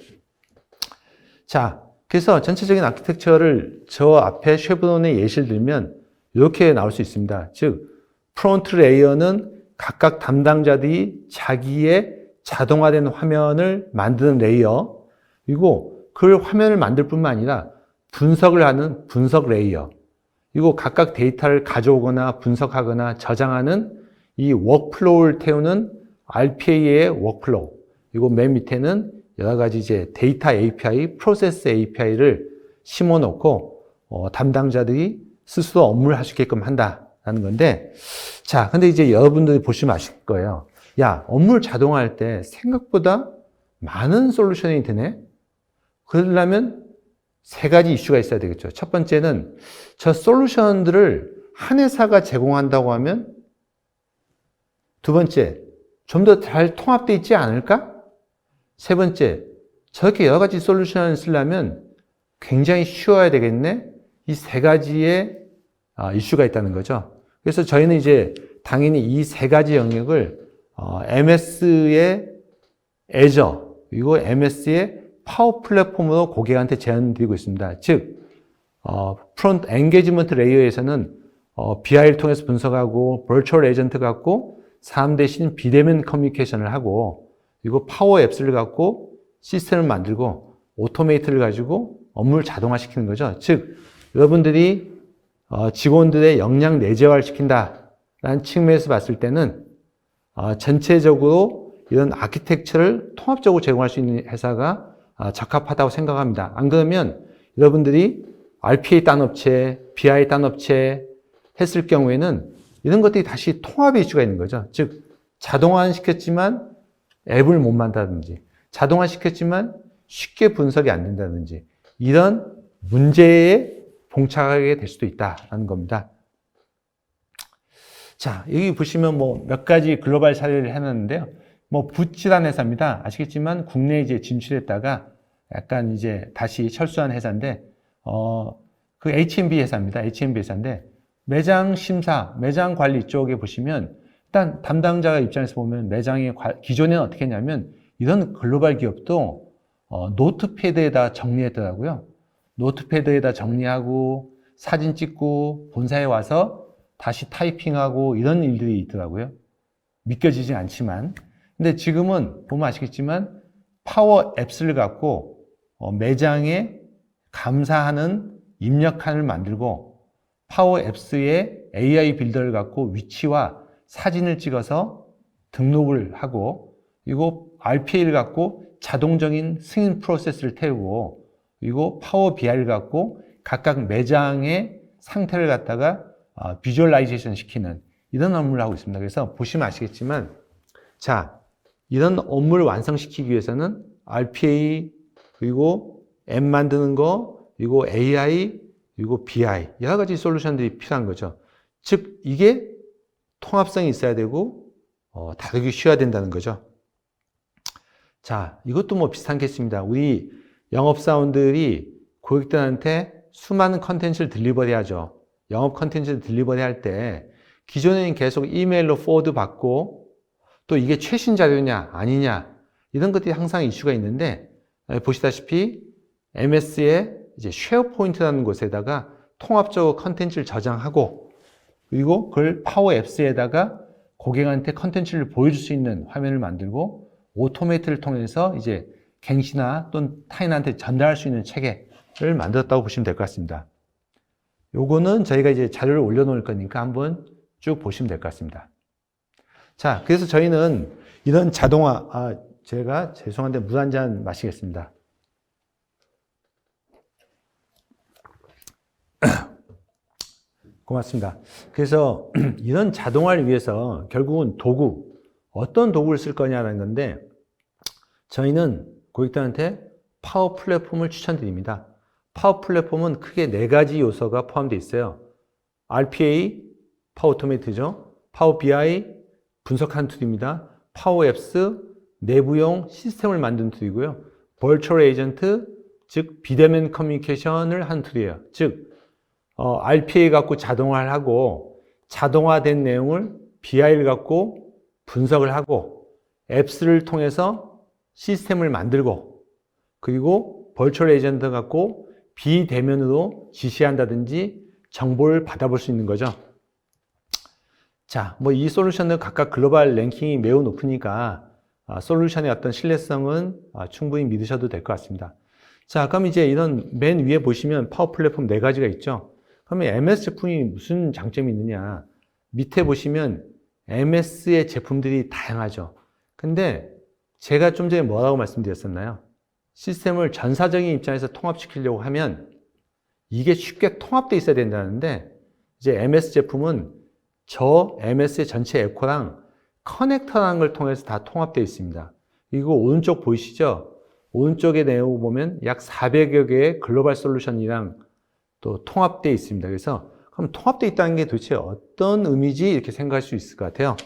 S1: 자, 그래서 전체적인 아키텍처를 저 앞에 쉐브론의 예시를 들면 이렇게 나올 수 있습니다. 즉, 프론트 레이어는 각각 담당자들이 자기의 자동화된 화면을 만드는 레이어, 그리고 그 화면을 만들 뿐만 아니라 분석을 하는 분석 레이어, 그리고 각각 데이터를 가져오거나 분석하거나 저장하는 이 워크플로우를 태우는 RPA의 워크플로우, 그리고 맨 밑에는 여러 가지 이제 데이터 API, 프로세스 API를 심어 놓고 담당자들이 스스로 업무를 할 수 있게끔 한다라는 건데, 자, 근데 이제 여러분들이 보시면 아실 거예요. 야, 업무를 자동화할 때 생각보다 많은 솔루션이 드네? 그러려면 세 가지 이슈가 있어야 되겠죠. 첫 번째는 저 솔루션들을 한 회사가 제공한다고 하면, 두 번째, 좀 더 잘 통합되어 있지 않을까? 세 번째, 저렇게 여러 가지 솔루션을 쓰려면 굉장히 쉬워야 되겠네? 이 세 가지의 이슈가 있다는 거죠. 그래서 저희는 이제 당연히 이 세 가지 영역을 MS의 애저, 그리고 MS의 파워 플랫폼으로 고객한테 제안드리고 있습니다. 즉, 프론트 엔게이지먼트 레이어에서는 BI를 통해서 분석하고 버추얼 에이전트 갖고 사람 대신 비대면 커뮤니케이션을 하고, 그리고 파워 앱스를 갖고 시스템을 만들고 오토메이트를 가지고 업무를 자동화시키는 거죠. 즉, 여러분들이 직원들의 역량 내재화를 시킨다라는 측면에서 봤을 때는 전체적으로 이런 아키텍처를 통합적으로 제공할 수 있는 회사가 적합하다고 생각합니다. 안 그러면 여러분들이 RPA 딴 업체, BI 딴 업체 했을 경우에는 이런 것들이 다시 통합의 이슈가 있는 거죠. 즉, 자동화는 시켰지만 앱을 못 만든다든지, 자동화 시켰지만 쉽게 분석이 안 된다든지, 이런 문제에 봉착하게 될 수도 있다는 겁니다. 자, 여기 보시면 몇 가지 글로벌 사례를 해놨는데요. 붓이라는 회사입니다. 아시겠지만 국내에 이제 진출했다가 약간 이제 다시 철수한 회사인데, 그 H&B 회사입니다. H&B 회사인데, 매장 심사, 매장 관리 쪽에 보시면 일단 담당자 입장에서 보면 매장의 기존에는 어떻게 했냐면 이런 글로벌 기업도 노트패드에다 정리했더라고요. 노트패드에다 정리하고 사진 찍고 본사에 와서 다시 타이핑하고 이런 일들이 있더라고요. 믿겨지지 않지만. 근데 지금은 보면 아시겠지만 파워 앱스를 갖고 매장에 감사하는 입력칸을 만들고 파워 앱스의 AI 빌더를 갖고 위치와 사진을 찍어서 등록을 하고, 그리고 RPA를 갖고 자동적인 승인 프로세스를 태우고, 그리고 파워 BI를 갖고 각각 매장의 상태를 갖다가 비주얼라이제이션 시키는 이런 업무를 하고 있습니다. 그래서 보시면 아시겠지만, 자, 이런 업무를 완성시키기 위해서는 RPA, 그리고 앱 만드는 거, 그리고 AI, 그리고 BI, 여러 가지 솔루션들이 필요한 거죠. 즉, 이게 통합성이 있어야 되고, 다루기 쉬워야 된다는 거죠. 자, 이것도 비슷한 케이스입니다. 우리 영업사원들이 고객들한테 수많은 컨텐츠를 딜리버리 하죠. 영업 컨텐츠를 딜리버리 할 때, 기존에는 계속 이메일로 포워드 받고, 또 이게 최신 자료냐, 아니냐, 이런 것들이 항상 이슈가 있는데, 보시다시피, MS의 이제 쉐어포인트라는 곳에다가 통합적으로 컨텐츠를 저장하고, 그리고 그걸 파워 앱스에다가 고객한테 컨텐츠를 보여줄 수 있는 화면을 만들고 오토메이트를 통해서 이제 갱신이나 또는 타인한테 전달할 수 있는 체계를 만들었다고 보시면 될 것 같습니다. 요거는 저희가 이제 자료를 올려놓을 거니까 한번 쭉 보시면 될 것 같습니다. 자, 그래서 저희는 이런 자동화, 제가 죄송한데 물 한 잔 마시겠습니다. 고맙습니다. 그래서 이런 자동화를 위해서 결국은 도구, 어떤 도구를 쓸 거냐라는 건데 저희는 고객들한테 파워 플랫폼을 추천드립니다. 파워 플랫폼은 크게 4가지 요소가 포함되어 있어요. RPA, 파워 오토메이트죠. 파워 BI, 분석하는 툴입니다. 파워 앱스, 내부용 시스템을 만든 툴이고요. 버추얼 에이전트, 즉 비대면 커뮤니케이션을 한 툴이에요. 즉 RPA 갖고 자동화를 하고 자동화된 내용을 BI를 갖고 분석을 하고 앱스를 통해서 시스템을 만들고 그리고 버추얼 에이전트 갖고 비대면으로 지시한다든지 정보를 받아볼 수 있는 거죠. 자, 뭐 이 솔루션은 각각 글로벌 랭킹이 매우 높으니까 솔루션의 어떤 신뢰성은 충분히 믿으셔도 될 것 같습니다. 자, 그럼 이제 이런 맨 위에 보시면 파워 플랫폼 4가지가 있죠. 그러면 MS 제품이 무슨 장점이 있느냐? 밑에 보시면 MS의 제품들이 다양하죠. 근데 제가 좀 전에 뭐라고 말씀드렸었나요? 시스템을 전사적인 입장에서 통합시키려고 하면 이게 쉽게 통합되어 있어야 된다는데 이제 MS 제품은 저 MS의 전체 에코랑 커넥터라는 걸 통해서 다 통합되어 있습니다. 이거 오른쪽 보이시죠? 오른쪽에 내용 보면 약 400여 개의 글로벌 솔루션이랑 또 통합되어 있습니다. 그래서 그럼 통합되어 있다는 게 도대체 어떤 의미지? 이렇게 생각할 수 있을 것 같아요.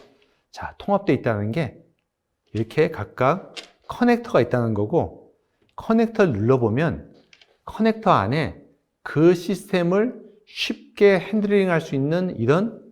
S1: 자, 통합되어 있다는 게 이렇게 각각 커넥터가 있다는 거고 커넥터를 눌러보면 커넥터 안에 그 시스템을 쉽게 핸들링 할 수 있는 이런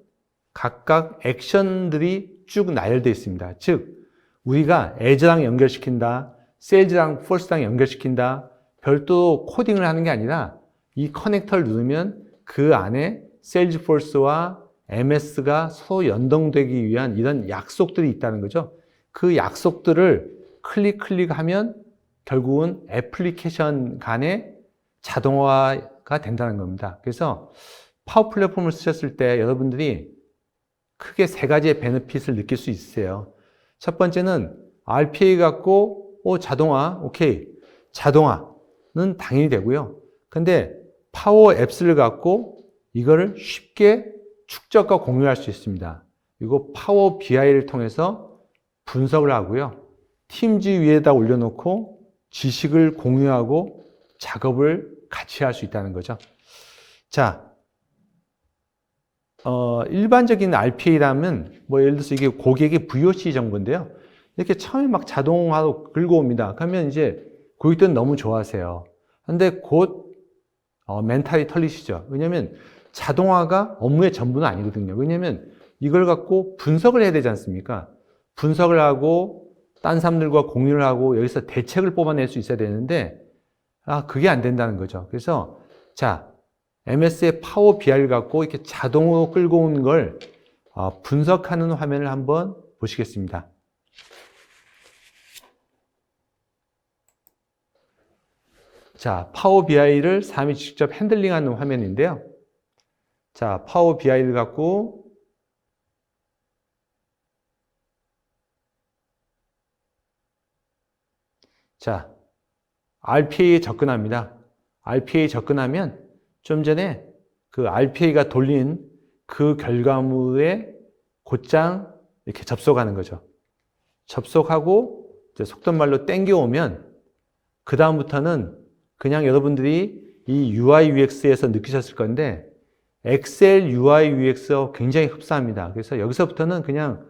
S1: 각각 액션들이 쭉 나열되어 있습니다. 즉 우리가 애저랑 연결시킨다, 세일즈랑 포스랑 연결시킨다, 별도 코딩을 하는 게 아니라 이 커넥터를 누르면 그 안에 세일즈포스와 MS가 서로 연동되기 위한 이런 약속들이 있다는 거죠. 그 약속들을 클릭하면 결국은 애플리케이션 간의 자동화가 된다는 겁니다. 그래서 파워 플랫폼을 쓰셨을 때 여러분들이 크게 3가지의 베네핏을 느낄 수 있으세요. 첫 번째는 RPA 갖고 자동화, 오케이. 자동화는 당연히 되고요. 근데 파워 앱스를 갖고 이거를 쉽게 축적과 공유할 수 있습니다. 그리고 파워 BI를 통해서 분석을 하고요. 팀즈 위에다 올려놓고 지식을 공유하고 작업을 같이 할 수 있다는 거죠. 자, 일반적인 RPA라면 뭐 예를 들어서 이게 고객의 VOC 정보인데요. 이렇게 처음에 막 자동화로 긁어옵니다. 그러면 이제 고객들은 너무 좋아하세요. 근데 곧 멘탈이 털리시죠. 왜냐면 자동화가 업무의 전부는 아니거든요. 왜냐면 이걸 갖고 분석을 해야 되지 않습니까? 분석을 하고 딴 사람들과 공유를 하고 여기서 대책을 뽑아낼 수 있어야 되는데 그게 안 된다는 거죠. 그래서 자, MS의 파워 BI를 갖고 이렇게 자동으로 끌고 온 걸 분석하는 화면을 한번 보시겠습니다. 자, 파워 BI를 사람이 직접 핸들링하는 화면인데요. 자, 파워 BI를 갖고 자, RPA에 접근합니다. RPA에 접근하면 좀 전에 그 RPA가 돌린 그 결과물에 곧장 이렇게 접속하는 거죠. 접속하고 이제 속된 말로 땡겨오면 그 다음부터는 그냥 여러분들이 이 UI UX에서 느끼셨을 건데 엑셀 UI UX와 굉장히 흡사합니다. 그래서 여기서부터는 그냥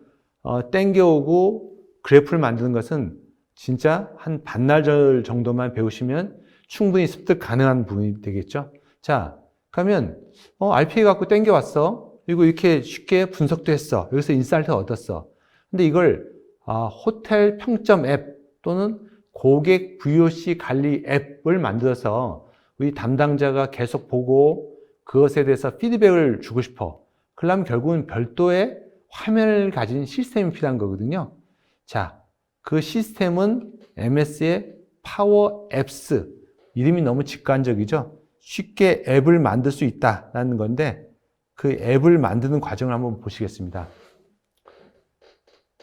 S1: 땡겨오고 그래프를 만드는 것은 진짜 한 반나절 정도만 배우시면 충분히 습득 가능한 부분이 되겠죠. 자, 그러면 RPA 갖고 땡겨왔어. 그리고 이렇게 쉽게 분석도 했어. 여기서 인사이트 얻었어. 근데 이걸 호텔 평점 앱 또는 고객 VOC 관리 앱을 만들어서 우리 담당자가 계속 보고 그것에 대해서 피드백을 주고 싶어. 그러려면 결국은 별도의 화면을 가진 시스템이 필요한 거거든요. 자, 그 시스템은 MS의 파워 앱스. 이름이 너무 직관적이죠. 쉽게 앱을 만들 수 있다라는 건데 그 앱을 만드는 과정을 한번 보시겠습니다.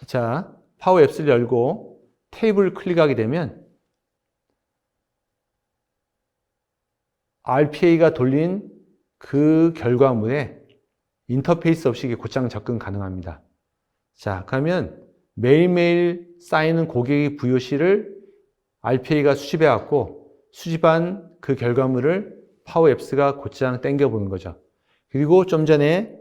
S1: 자, 파워 앱스를 열고 테이블을 클릭하게 되면 RPA가 돌린 그 결과물에 인터페이스 없이 곧장 접근 가능합니다. 자, 그러면 매일매일 쌓이는 고객의 VOC를 RPA가 수집해 갖고 수집한 그 결과물을 파워 앱스가 곧장 당겨보는 거죠. 그리고 좀 전에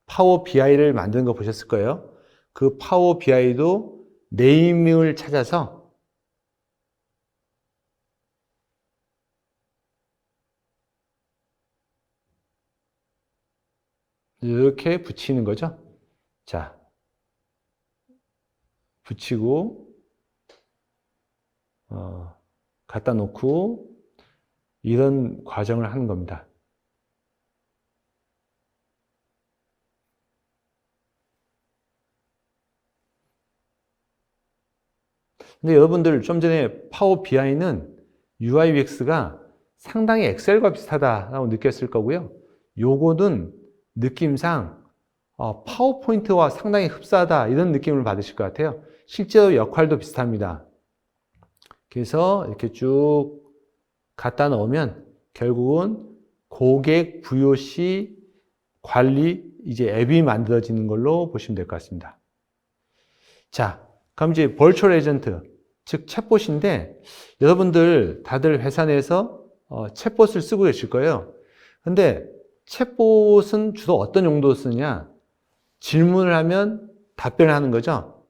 S1: 파워 BI를 만드는 거 보셨을 거예요. 그 파워 BI도 네임을 찾아서 이렇게 붙이는 거죠. 자, 붙이고 갖다 놓고 이런 과정을 하는 겁니다. 근데 여러분들 좀 전에 파워 BI는 UI UX가 상당히 엑셀과 비슷하다고 느꼈을 거고요. 요거는 느낌상 파워포인트와 상당히 흡사하다 이런 느낌을 받으실 것 같아요. 실제로 역할도 비슷합니다. 그래서 이렇게 쭉 갖다 넣으면 결국은 고객 VOC 관리 이제 앱이 만들어지는 걸로 보시면 될 것 같습니다. 자, 그럼 이제 버추얼 에이전트, 즉 챗봇인데 여러분들 다들 회사 내에서 챗봇을 쓰고 계실 거예요. 근데 챗봇은 주로 어떤 용도로 쓰느냐? 질문을 하면 답변을 하는 거죠.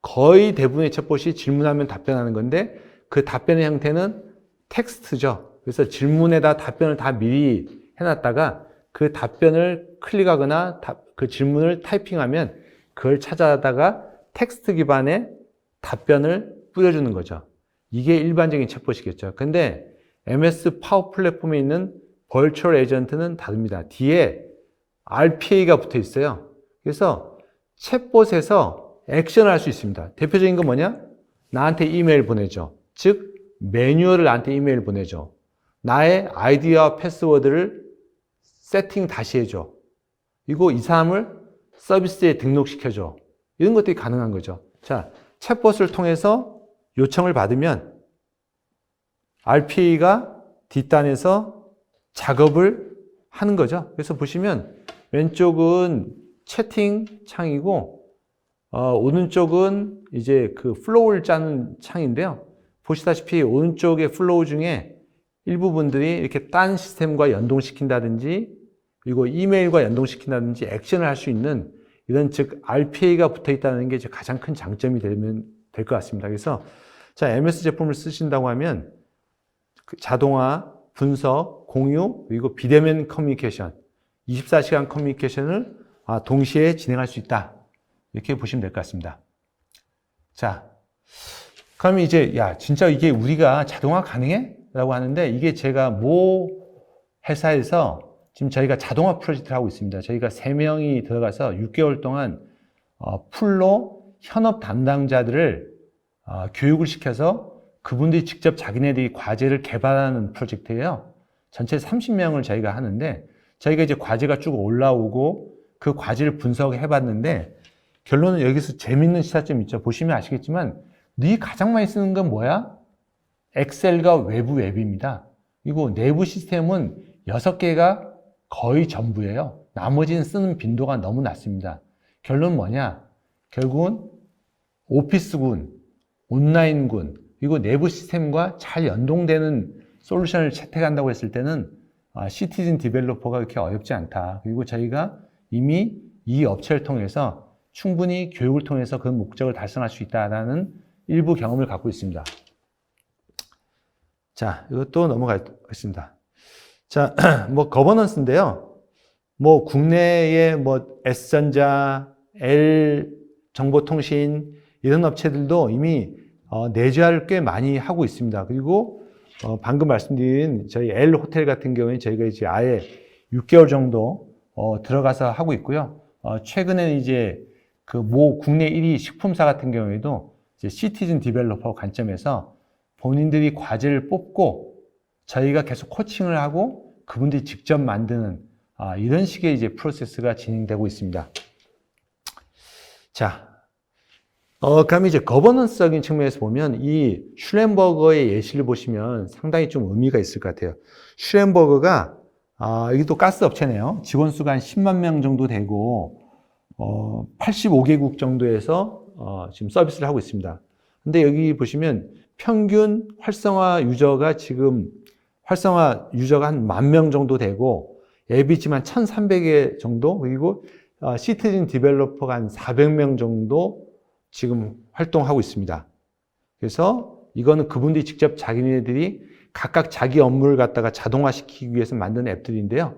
S1: 거의 대부분의 챗봇이 질문하면 답변하는 건데 그 답변의 형태는 텍스트죠. 그래서 질문에다 답변을 다 미리 해놨다가 그 답변을 클릭하거나 그 질문을 타이핑하면 그걸 찾아다가 텍스트 기반의 답변을 뿌려주는 거죠. 이게 일반적인 챗봇이겠죠. 근데 MS 파워 플랫폼에 있는 버추얼 에이전트는 다릅니다. 뒤에 RPA가 붙어 있어요. 그래서 챗봇에서 액션을 할 수 있습니다. 대표적인 건 뭐냐? 나한테 이메일 보내줘. 즉 매뉴얼을 나한테 이메일 보내줘. 나의 아이디와 패스워드를 세팅 다시 해줘. 그리고 이 사람을 서비스에 등록시켜줘. 이런 것들이 가능한 거죠. 자, 챗봇을 통해서 요청을 받으면 RPA가 뒷단에서 작업을 하는 거죠. 그래서 보시면 왼쪽은 채팅 창이고 오른쪽은 이제 그 플로우를 짜는 창인데요. 보시다시피 오른쪽의 플로우 중에 일부분들이 이렇게 딴 시스템과 연동시킨다든지 그리고 이메일과 연동시킨다든지 액션을 할 수 있는 이런 즉 RPA가 붙어 있다는 게 가장 큰 장점이 되면 될 것 같습니다. 그래서 자, MS 제품을 쓰신다고 하면 자동화, 분석, 공유, 그리고 비대면 커뮤니케이션, 24시간 커뮤니케이션을 동시에 진행할 수 있다. 이렇게 보시면 될 것 같습니다. 자, 그러면 이제 진짜 이게 우리가 자동화 가능해? 라고 하는데 이게 제가 모 회사에서 지금 저희가 자동화 프로젝트를 하고 있습니다. 저희가 3명이 들어가서 6개월 동안 풀로 현업 담당자들을 교육을 시켜서 그분들이 직접 자기네들이 과제를 개발하는 프로젝트예요. 전체 30명을 저희가 하는데 저희가 이제 과제가 쭉 올라오고 그 과제를 분석해 봤는데 결론은 여기서 재밌는 시사점이 있죠. 보시면 아시겠지만 네 가장 많이 쓰는 건 뭐야? 엑셀과 외부 앱입니다. 그리고 내부 시스템은 6개가 거의 전부예요. 나머지는 쓰는 빈도가 너무 낮습니다. 결론은 뭐냐? 결국은 오피스군, 온라인군, 그리고 내부 시스템과 잘 연동되는 솔루션을 채택한다고 했을 때는 시티즌 디벨로퍼가 그렇게 어렵지 않다. 그리고 저희가 이미 이 업체를 통해서 충분히 교육을 통해서 그 목적을 달성할 수 있다는 일부 경험을 갖고 있습니다. 자, 이것도 넘어가겠습니다. 자, 거버넌스인데요. 국내에 S전자, L정보통신 이런 업체들도 이미 내재화를 꽤 많이 하고 있습니다. 그리고 방금 말씀드린 저희 L호텔 같은 경우에 저희가 이제 아예 6개월 정도 들어가서 하고 있고요. 최근에는 이제 그 모 국내 1위 식품사 같은 경우에도 이제 시티즌 디벨로퍼 관점에서 본인들이 과제를 뽑고 저희가 계속 코칭을 하고 그분들이 직접 만드는 이런 식의 이제 프로세스가 진행되고 있습니다. 자, 그럼 이제 거버넌스적인 측면에서 보면 이 슐렌버거의 예시를 보시면 상당히 좀 의미가 있을 것 같아요. 슐렌버거가 여기도 가스 업체네요. 직원 수가 한 10만 명 정도 되고 85개국 정도에서 지금 서비스를 하고 있습니다. 근데 여기 보시면 평균 활성화 유저가 한 10,000명 정도 되고 앱이지만 1,300개 정도, 그리고 시티즌 디벨로퍼가 한 400명 정도 지금 활동하고 있습니다. 그래서 이거는 그분들이 직접 자기네들이 각각 자기 업무를 갖다가 자동화시키기 위해서 만든 앱들인데요.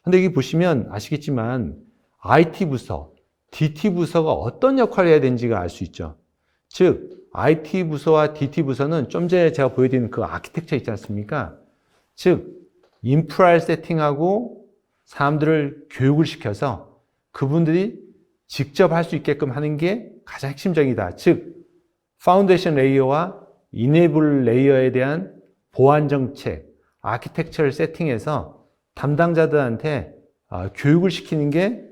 S1: 근데 여기 보시면 아시겠지만 IT 부서, DT 부서가 어떤 역할을 해야 되는지가 알 수 있죠. 즉 IT 부서와 DT 부서는 좀 전에 제가 보여드린 그 아키텍처 있지 않습니까? 즉 인프라를 세팅하고 사람들을 교육을 시켜서 그분들이 직접 할 수 있게끔 하는 게 가장 핵심적이다. 즉 파운데이션 레이어와 이네이블 레이어에 대한 보안 정책, 아키텍처를 세팅해서 담당자들한테 교육을 시키는 게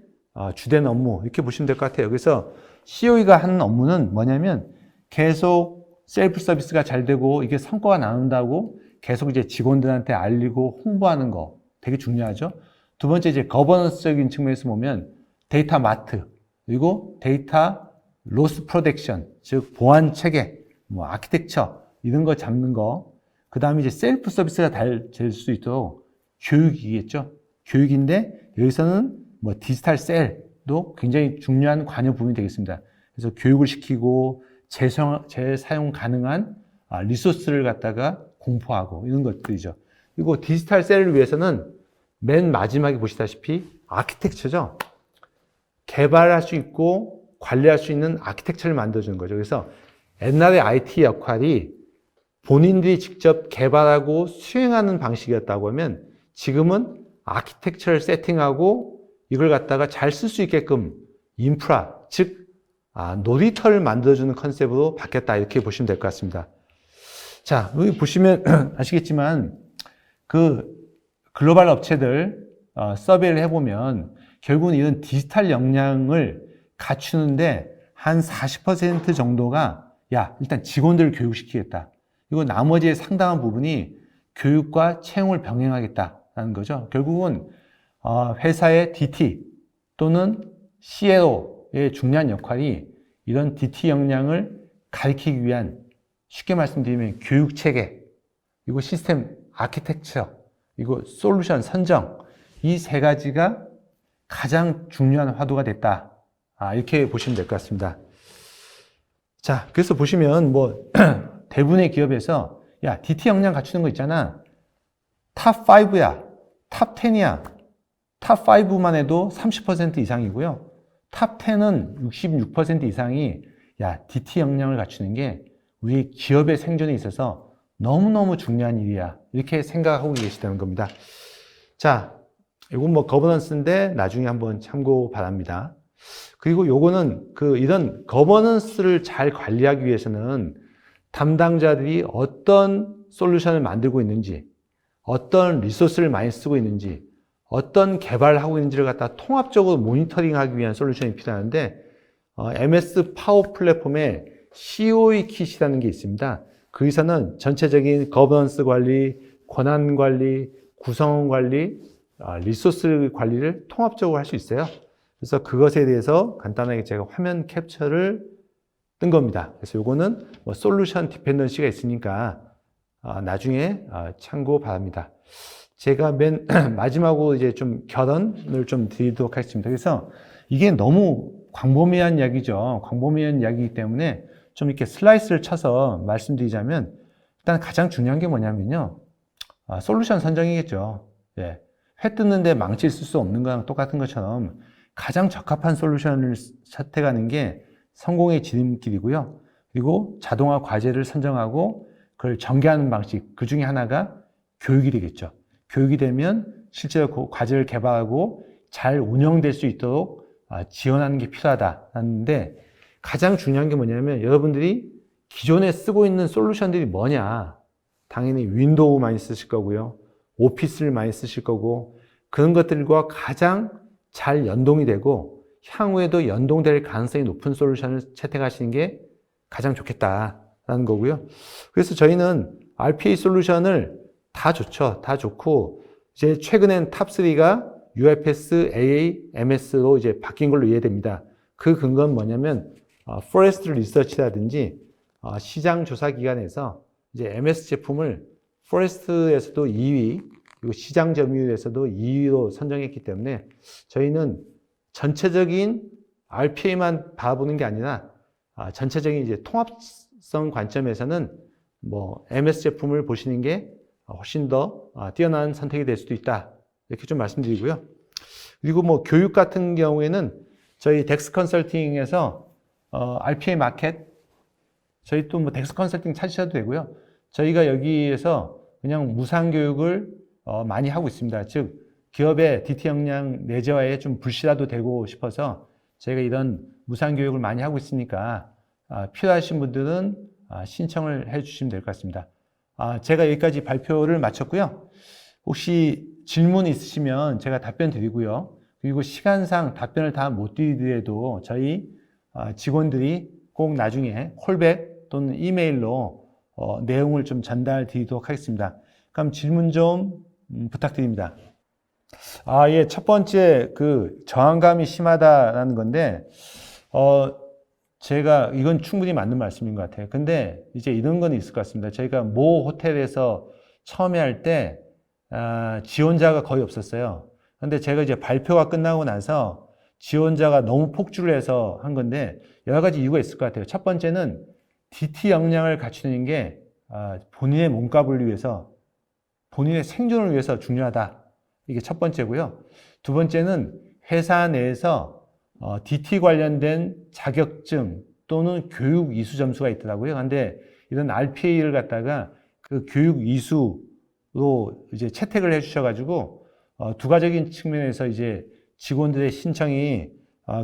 S1: 주된 업무, 이렇게 보시면 될 것 같아요. 그래서 COE가 하는 업무는 뭐냐면 계속 셀프 서비스가 잘 되고 이게 성과가 나온다고 계속 이제 직원들한테 알리고 홍보하는 거 되게 중요하죠. 두 번째 이제 거버넌스적인 측면에서 보면 데이터 마트, 그리고 데이터 로스 프로텍션, 즉 보안 체계, 아키텍처 이런 거 잡는 거. 그 다음에 이제 셀프 서비스가 잘 될 수 있도록 교육이겠죠. 교육인데 여기서는 디지털 셀도 굉장히 중요한 관여 부분이 되겠습니다. 그래서 교육을 시키고 재사용 가능한 리소스를 갖다가 공포하고 이런 것들이죠. 그리고 디지털 셀을 위해서는 맨 마지막에 보시다시피 아키텍처죠. 개발할 수 있고 관리할 수 있는 아키텍처를 만들어주는 거죠. 그래서 옛날의 IT 역할이 본인들이 직접 개발하고 수행하는 방식이었다고 하면 지금은 아키텍처를 세팅하고 이걸 갖다가 잘 쓸 수 있게끔 인프라, 즉 놀이터를 만들어주는 컨셉으로 바뀌었다, 이렇게 보시면 될 것 같습니다. 자, 여기 보시면 아시겠지만 그 글로벌 업체들 서베이를 해보면 결국은 이런 디지털 역량을 갖추는데 한 40% 정도가 일단 직원들을 교육시키겠다. 그리고 나머지의 상당한 부분이 교육과 채용을 병행하겠다라는 거죠. 결국은 회사의 DT 또는 CLO의 중요한 역할이 이런 DT 역량을 가리키기 위한, 쉽게 말씀드리면 교육체계, 그리고 시스템 아키텍처, 그리고 솔루션 선정, 이 세 가지가 가장 중요한 화두가 됐다. 이렇게 보시면 될 것 같습니다. 자, 그래서 보시면 대부분의 기업에서 DT 역량 갖추는 거 있잖아. 탑 5야. 탑 10이야. 탑 5만 해도 30% 이상이고요. 탑 10은 66% 이상이 DT 역량을 갖추는 게 우리 기업의 생존에 있어서 너무너무 중요한 일이야. 이렇게 생각하고 계시다는 겁니다. 자, 이건 거버넌스인데 나중에 한번 참고 바랍니다. 그리고 요거는 이런 거버넌스를 잘 관리하기 위해서는 담당자들이 어떤 솔루션을 만들고 있는지, 어떤 리소스를 많이 쓰고 있는지, 어떤 개발을 하고 있는지를 갖다 통합적으로 모니터링하기 위한 솔루션이 필요한데, MS 파워 플랫폼에 COE 킷이라는 게 있습니다. 거기서는 전체적인 거버넌스 관리, 권한 관리, 구성원 관리, 리소스 관리를 통합적으로 할 수 있어요. 그래서 그것에 대해서 간단하게 제가 화면 캡처를 뜬 겁니다. 그래서 요거는 솔루션 디펜던시가 있으니까 나중에 참고 바랍니다. 제가 맨 마지막으로 이제 좀 결론을 좀 드리도록 하겠습니다. 그래서 이게 너무 광범위한 이야기죠. 광범위한 이야기이기 때문에 좀 이렇게 슬라이스를 쳐서 말씀드리자면, 일단 가장 중요한 게 뭐냐면요. 솔루션 선정이겠죠. 회 뜯는데 망치 쓸 수 없는 거랑 똑같은 것처럼 가장 적합한 솔루션을 선택하는 게 성공의 지름길이고요. 그리고 자동화 과제를 선정하고 그걸 전개하는 방식, 그 중에 하나가 교육이 되겠죠. 교육이 되면 실제로 그 과제를 개발하고 잘 운영될 수 있도록 지원하는 게 필요하다는데, 가장 중요한 게 뭐냐면 여러분들이 기존에 쓰고 있는 솔루션들이 뭐냐. 당연히 윈도우 많이 쓰실 거고요. 오피스를 많이 쓰실 거고, 그런 것들과 가장 잘 연동이 되고 향후에도 연동될 가능성이 높은 솔루션을 채택하시는 게 가장 좋겠다라는 거고요. 그래서 저희는 RPA 솔루션을 다 좋죠. 다 좋고, 이제 최근엔 탑3가 UFS, AA, MS로 이제 바뀐 걸로 이해됩니다. 그 근거는 뭐냐면, 포레스트 리서치라든지, 시장 조사 기관에서 이제 MS 제품을 포레스트에서도 2위, 그리고 시장 점유율에서도 2위로 선정했기 때문에 저희는 전체적인 RPA만 바라보는 게 아니라, 전체적인 이제 통합성 관점에서는 뭐 MS 제품을 보시는 게 훨씬 더 뛰어난 선택이 될 수도 있다. 이렇게 좀 말씀드리고요. 그리고 뭐 교육 같은 경우에는 저희 덱스 컨설팅에서 RPA 마켓, 저희 또 뭐 덱스 컨설팅 찾으셔도 되고요. 저희가 여기에서 그냥 무상 교육을 많이 하고 있습니다. 즉 기업의 DT 역량 내재화에 좀 불씨라도 되고 싶어서 저희가 이런 무상 교육을 많이 하고 있으니까 필요하신 분들은 신청을 해 주시면 될 것 같습니다. 제가 여기까지 발표를 마쳤고요. 혹시 질문 있으시면 제가 답변 드리고요. 그리고 시간상 답변을 다 못 드리더라도 저희 직원들이 꼭 나중에 콜백 또는 이메일로 내용을 좀 전달 드리도록 하겠습니다. 그럼 질문 좀 부탁드립니다. 예, 첫 번째 그 저항감이 심하다라는 건데, 제가 이건 충분히 맞는 말씀인 것 같아요. 근데 이제 이런 건 있을 것 같습니다. 저희가 모 호텔에서 처음에 할 때 지원자가 거의 없었어요. 근데 제가 이제 발표가 끝나고 나서 지원자가 너무 폭주를 해서 한 건데 여러 가지 이유가 있을 것 같아요. 첫 번째는 DT 역량을 갖추는 게 본인의 몸값을 위해서, 본인의 생존을 위해서 중요하다. 이게 첫 번째고요. 두 번째는 회사 내에서 DT 관련된 자격증 또는 교육 이수 점수가 있더라고요. 근데 이런 RPA를 갖다가 그 교육 이수로 이제 채택을 해 주셔가지고 두가적인 측면에서 이제 직원들의 신청이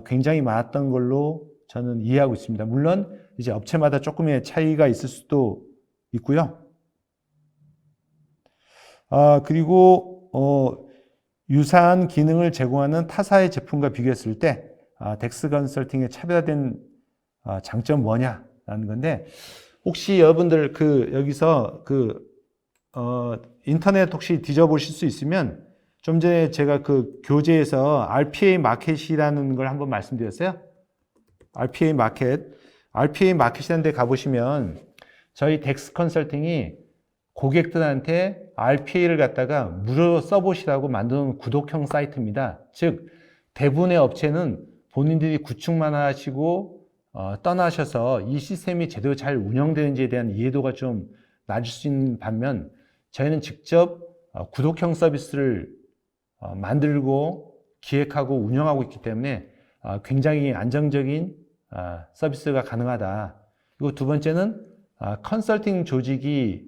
S1: 굉장히 많았던 걸로 저는 이해하고 있습니다. 물론 이제 업체마다 조금의 차이가 있을 수도 있고요. 그리고 유사한 기능을 제공하는 타사의 제품과 비교했을 때 덱스 컨설팅의 차별화된 장점 뭐냐라는 건데, 혹시 여러분들 여기서 인터넷 혹시 뒤져보실 수 있으면, 좀 전에 제가 그 교재에서 RPA 마켓이라는 걸 한번 말씀드렸어요. RPA 마켓이라는 데 가보시면 저희 덱스 컨설팅이 고객들한테 RPA를 갖다가 무료로 써보시라고 만든 구독형 사이트입니다. 즉 대부분의 업체는 본인들이 구축만 하시고 떠나셔서 이 시스템이 제대로 잘 운영되는지에 대한 이해도가 좀 낮을 수 있는 반면, 저희는 직접 구독형 서비스를 만들고 기획하고 운영하고 있기 때문에 굉장히 안정적인 서비스가 가능하다. 그리고 두 번째는 컨설팅 조직이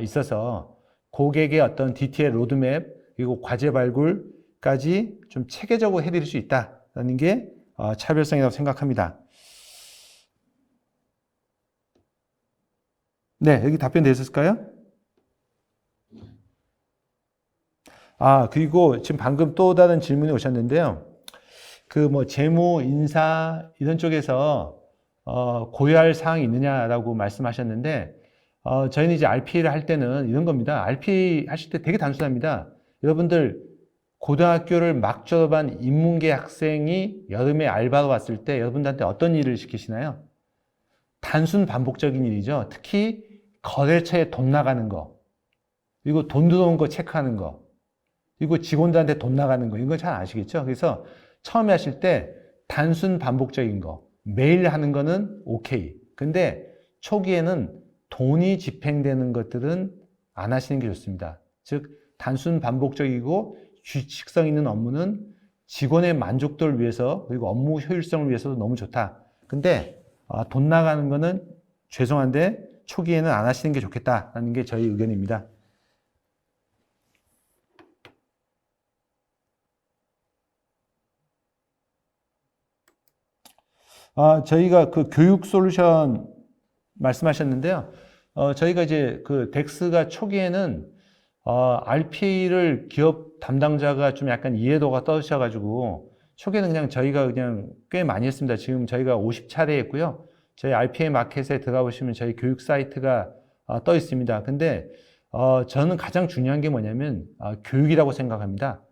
S1: 있어서 고객의 어떤 DT의 로드맵 그리고 과제 발굴까지 좀 체계적으로 해드릴 수 있다는 게 차별성이라고 생각합니다. 네, 여기 답변 되셨을까요? 그리고 지금 방금 또 다른 질문이 오셨는데요. 재무, 인사 이런 쪽에서 고려할 사항이 있느냐라고 말씀하셨는데, 저희는 이제 RPA를 할 때는 이런 겁니다. RPA 하실 때 되게 단순합니다. 여러분들 고등학교를 막 졸업한 인문계 학생이 여름에 알바로 왔을 때 여러분들한테 어떤 일을 시키시나요? 단순 반복적인 일이죠. 특히 거래처에 돈 나가는 거, 그리고 돈 들어온 거 체크하는 거, 그리고 직원들한테 돈 나가는 거, 이건 잘 아시겠죠? 그래서 처음에 하실 때 단순 반복적인 거, 매일 하는 거는 오케이. 근데 초기에는 돈이 집행되는 것들은 안 하시는 게 좋습니다. 즉 단순 반복적이고 규칙성 있는 업무는 직원의 만족도를 위해서, 그리고 업무 효율성을 위해서도 너무 좋다. 근데 돈 나가는 거는 죄송한데 초기에는 안 하시는 게 좋겠다라는 게 저희 의견입니다. 저희가 그 교육 솔루션 말씀하셨는데요. 저희가 이제 그 덱스가 초기에는 RPA를 기업 담당자가 좀 약간 이해도가 떨어지셔가지고 초기에는 그냥 저희가 그냥 꽤 많이 했습니다. 지금 저희가 50차례 했고요. 저희 RPA 마켓에 들어가 보시면 저희 교육 사이트가 떠 있습니다. 근데 저는 가장 중요한 게 뭐냐면 교육이라고 생각합니다.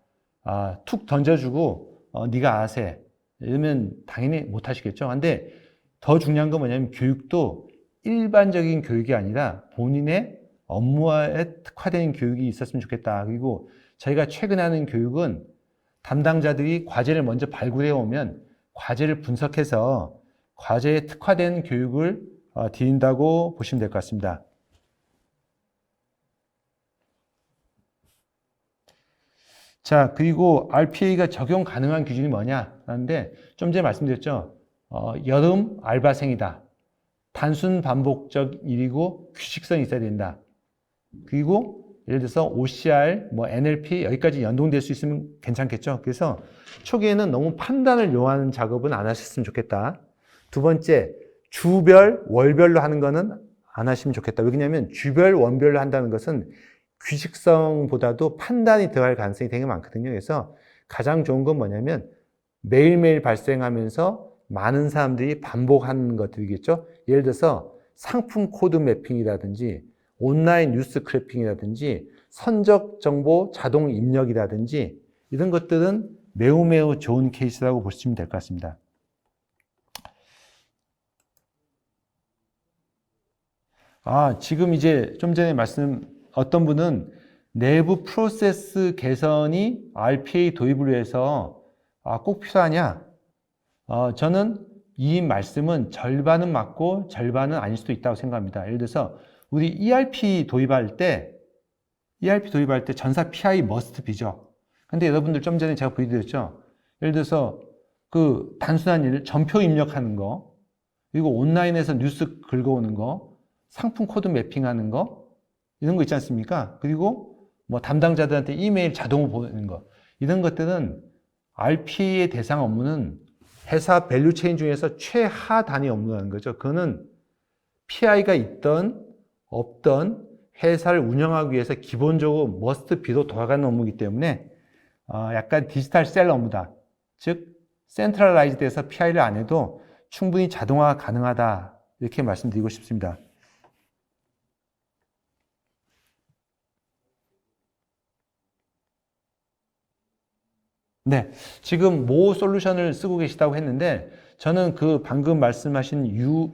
S1: 툭 던져주고 네가 알아서 해. 이러면 당연히 못 하시겠죠. 근데 더 중요한 건 뭐냐면 교육도 일반적인 교육이 아니라 본인의 업무에 특화된 교육이 있었으면 좋겠다. 그리고 저희가 최근에 하는 교육은 담당자들이 과제를 먼저 발굴해 오면 과제를 분석해서 과제에 특화된 교육을 드린다고 보시면 될 것 같습니다. 자, 그리고 RPA가 적용 가능한 기준이 뭐냐? 하는데 좀 전에 말씀드렸죠. 여름 알바생이다. 단순 반복적 일이고 규칙성이 있어야 된다. 그리고 예를 들어서 OCR, NLP 여기까지 연동될 수 있으면 괜찮겠죠. 그래서 초기에는 너무 판단을 요하는 작업은 안 하셨으면 좋겠다. 두 번째, 주별, 월별로 하는 거는 안 하시면 좋겠다. 왜냐하면 주별, 원별로 한다는 것은 규칙성보다도 판단이 들어갈 가능성이 되게 많거든요. 그래서 가장 좋은 건 뭐냐면 매일매일 발생하면서 많은 사람들이 반복하는 것들이겠죠. 예를 들어서 상품 코드 매핑이라든지 온라인 뉴스 크래핑이라든지 선적 정보 자동 입력이라든지 이런 것들은 매우 좋은 케이스라고 보시면 될 것 같습니다. 지금 이제 좀 전에 어떤 분은 내부 프로세스 개선이 RPA 도입을 위해서 꼭 필요하냐? 저는 이 말씀은 절반은 맞고 절반은 아닐 수도 있다고 생각합니다. 예를 들어서 우리 ERP 도입할 때 전사 PI must be죠. 근데 여러분들 좀 전에 제가 보여드렸죠. 예를 들어서 그 단순한 일, 전표 입력하는 거, 그리고 온라인에서 뉴스 긁어오는 거, 상품 코드 매핑하는 거, 이런 거 있지 않습니까? 그리고 담당자들한테 이메일 자동으로 보내는 거. 이런 것들은 RPA의 대상 업무는 회사 밸류체인 중에서 최하 단위 업무라는 거죠. 그거는 PI가 있던 없던 회사를 운영하기 위해서 기본적으로 must be로 돌아가는 업무이기 때문에 약간 디지털 셀 업무다. 즉 센트럴라이즈 돼서 PI를 안 해도 충분히 자동화 가능하다. 이렇게 말씀드리고 싶습니다. 네, 지금 모 솔루션을 쓰고 계시다고 했는데 저는 그 방금 말씀하신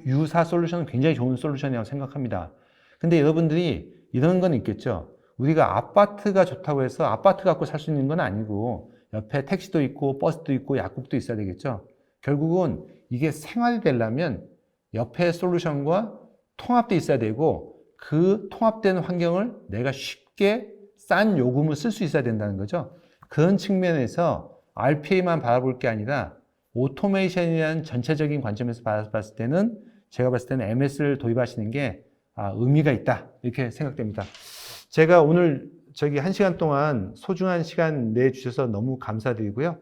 S1: 유사 솔루션은 굉장히 좋은 솔루션이라고 생각합니다. 근데 여러분들이 이런 건 있겠죠. 우리가 아파트가 좋다고 해서 아파트 갖고 살 수 있는 건 아니고 옆에 택시도 있고 버스도 있고 약국도 있어야 되겠죠. 결국은 이게 생활이 되려면 옆에 솔루션과 통합돼 있어야 되고 그 통합된 환경을 내가 쉽게 싼 요금을 쓸 수 있어야 된다는 거죠. 그런 측면에서 RPA만 바라볼 게 아니라 오토메이션이라는 전체적인 관점에서 봤을 때는 제가 봤을 때는 MS를 도입하시는 게 의미가 있다 이렇게 생각됩니다. 제가 오늘 1시간 동안 소중한 시간 내주셔서 너무 감사드리고요.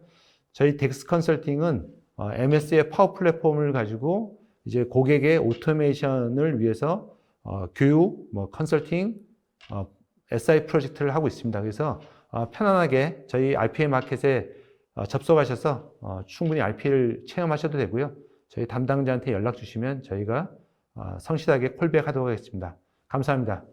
S1: 저희 덱스 컨설팅은 MS의 파워 플랫폼을 가지고 이제 고객의 오토메이션을 위해서 교육, 컨설팅, SI 프로젝트를 하고 있습니다. 그래서 편안하게 저희 RPA 마켓에 접속하셔서 충분히 RPA를 체험하셔도 되고요. 저희 담당자한테 연락 주시면 저희가 성실하게 콜백하도록 하겠습니다. 감사합니다.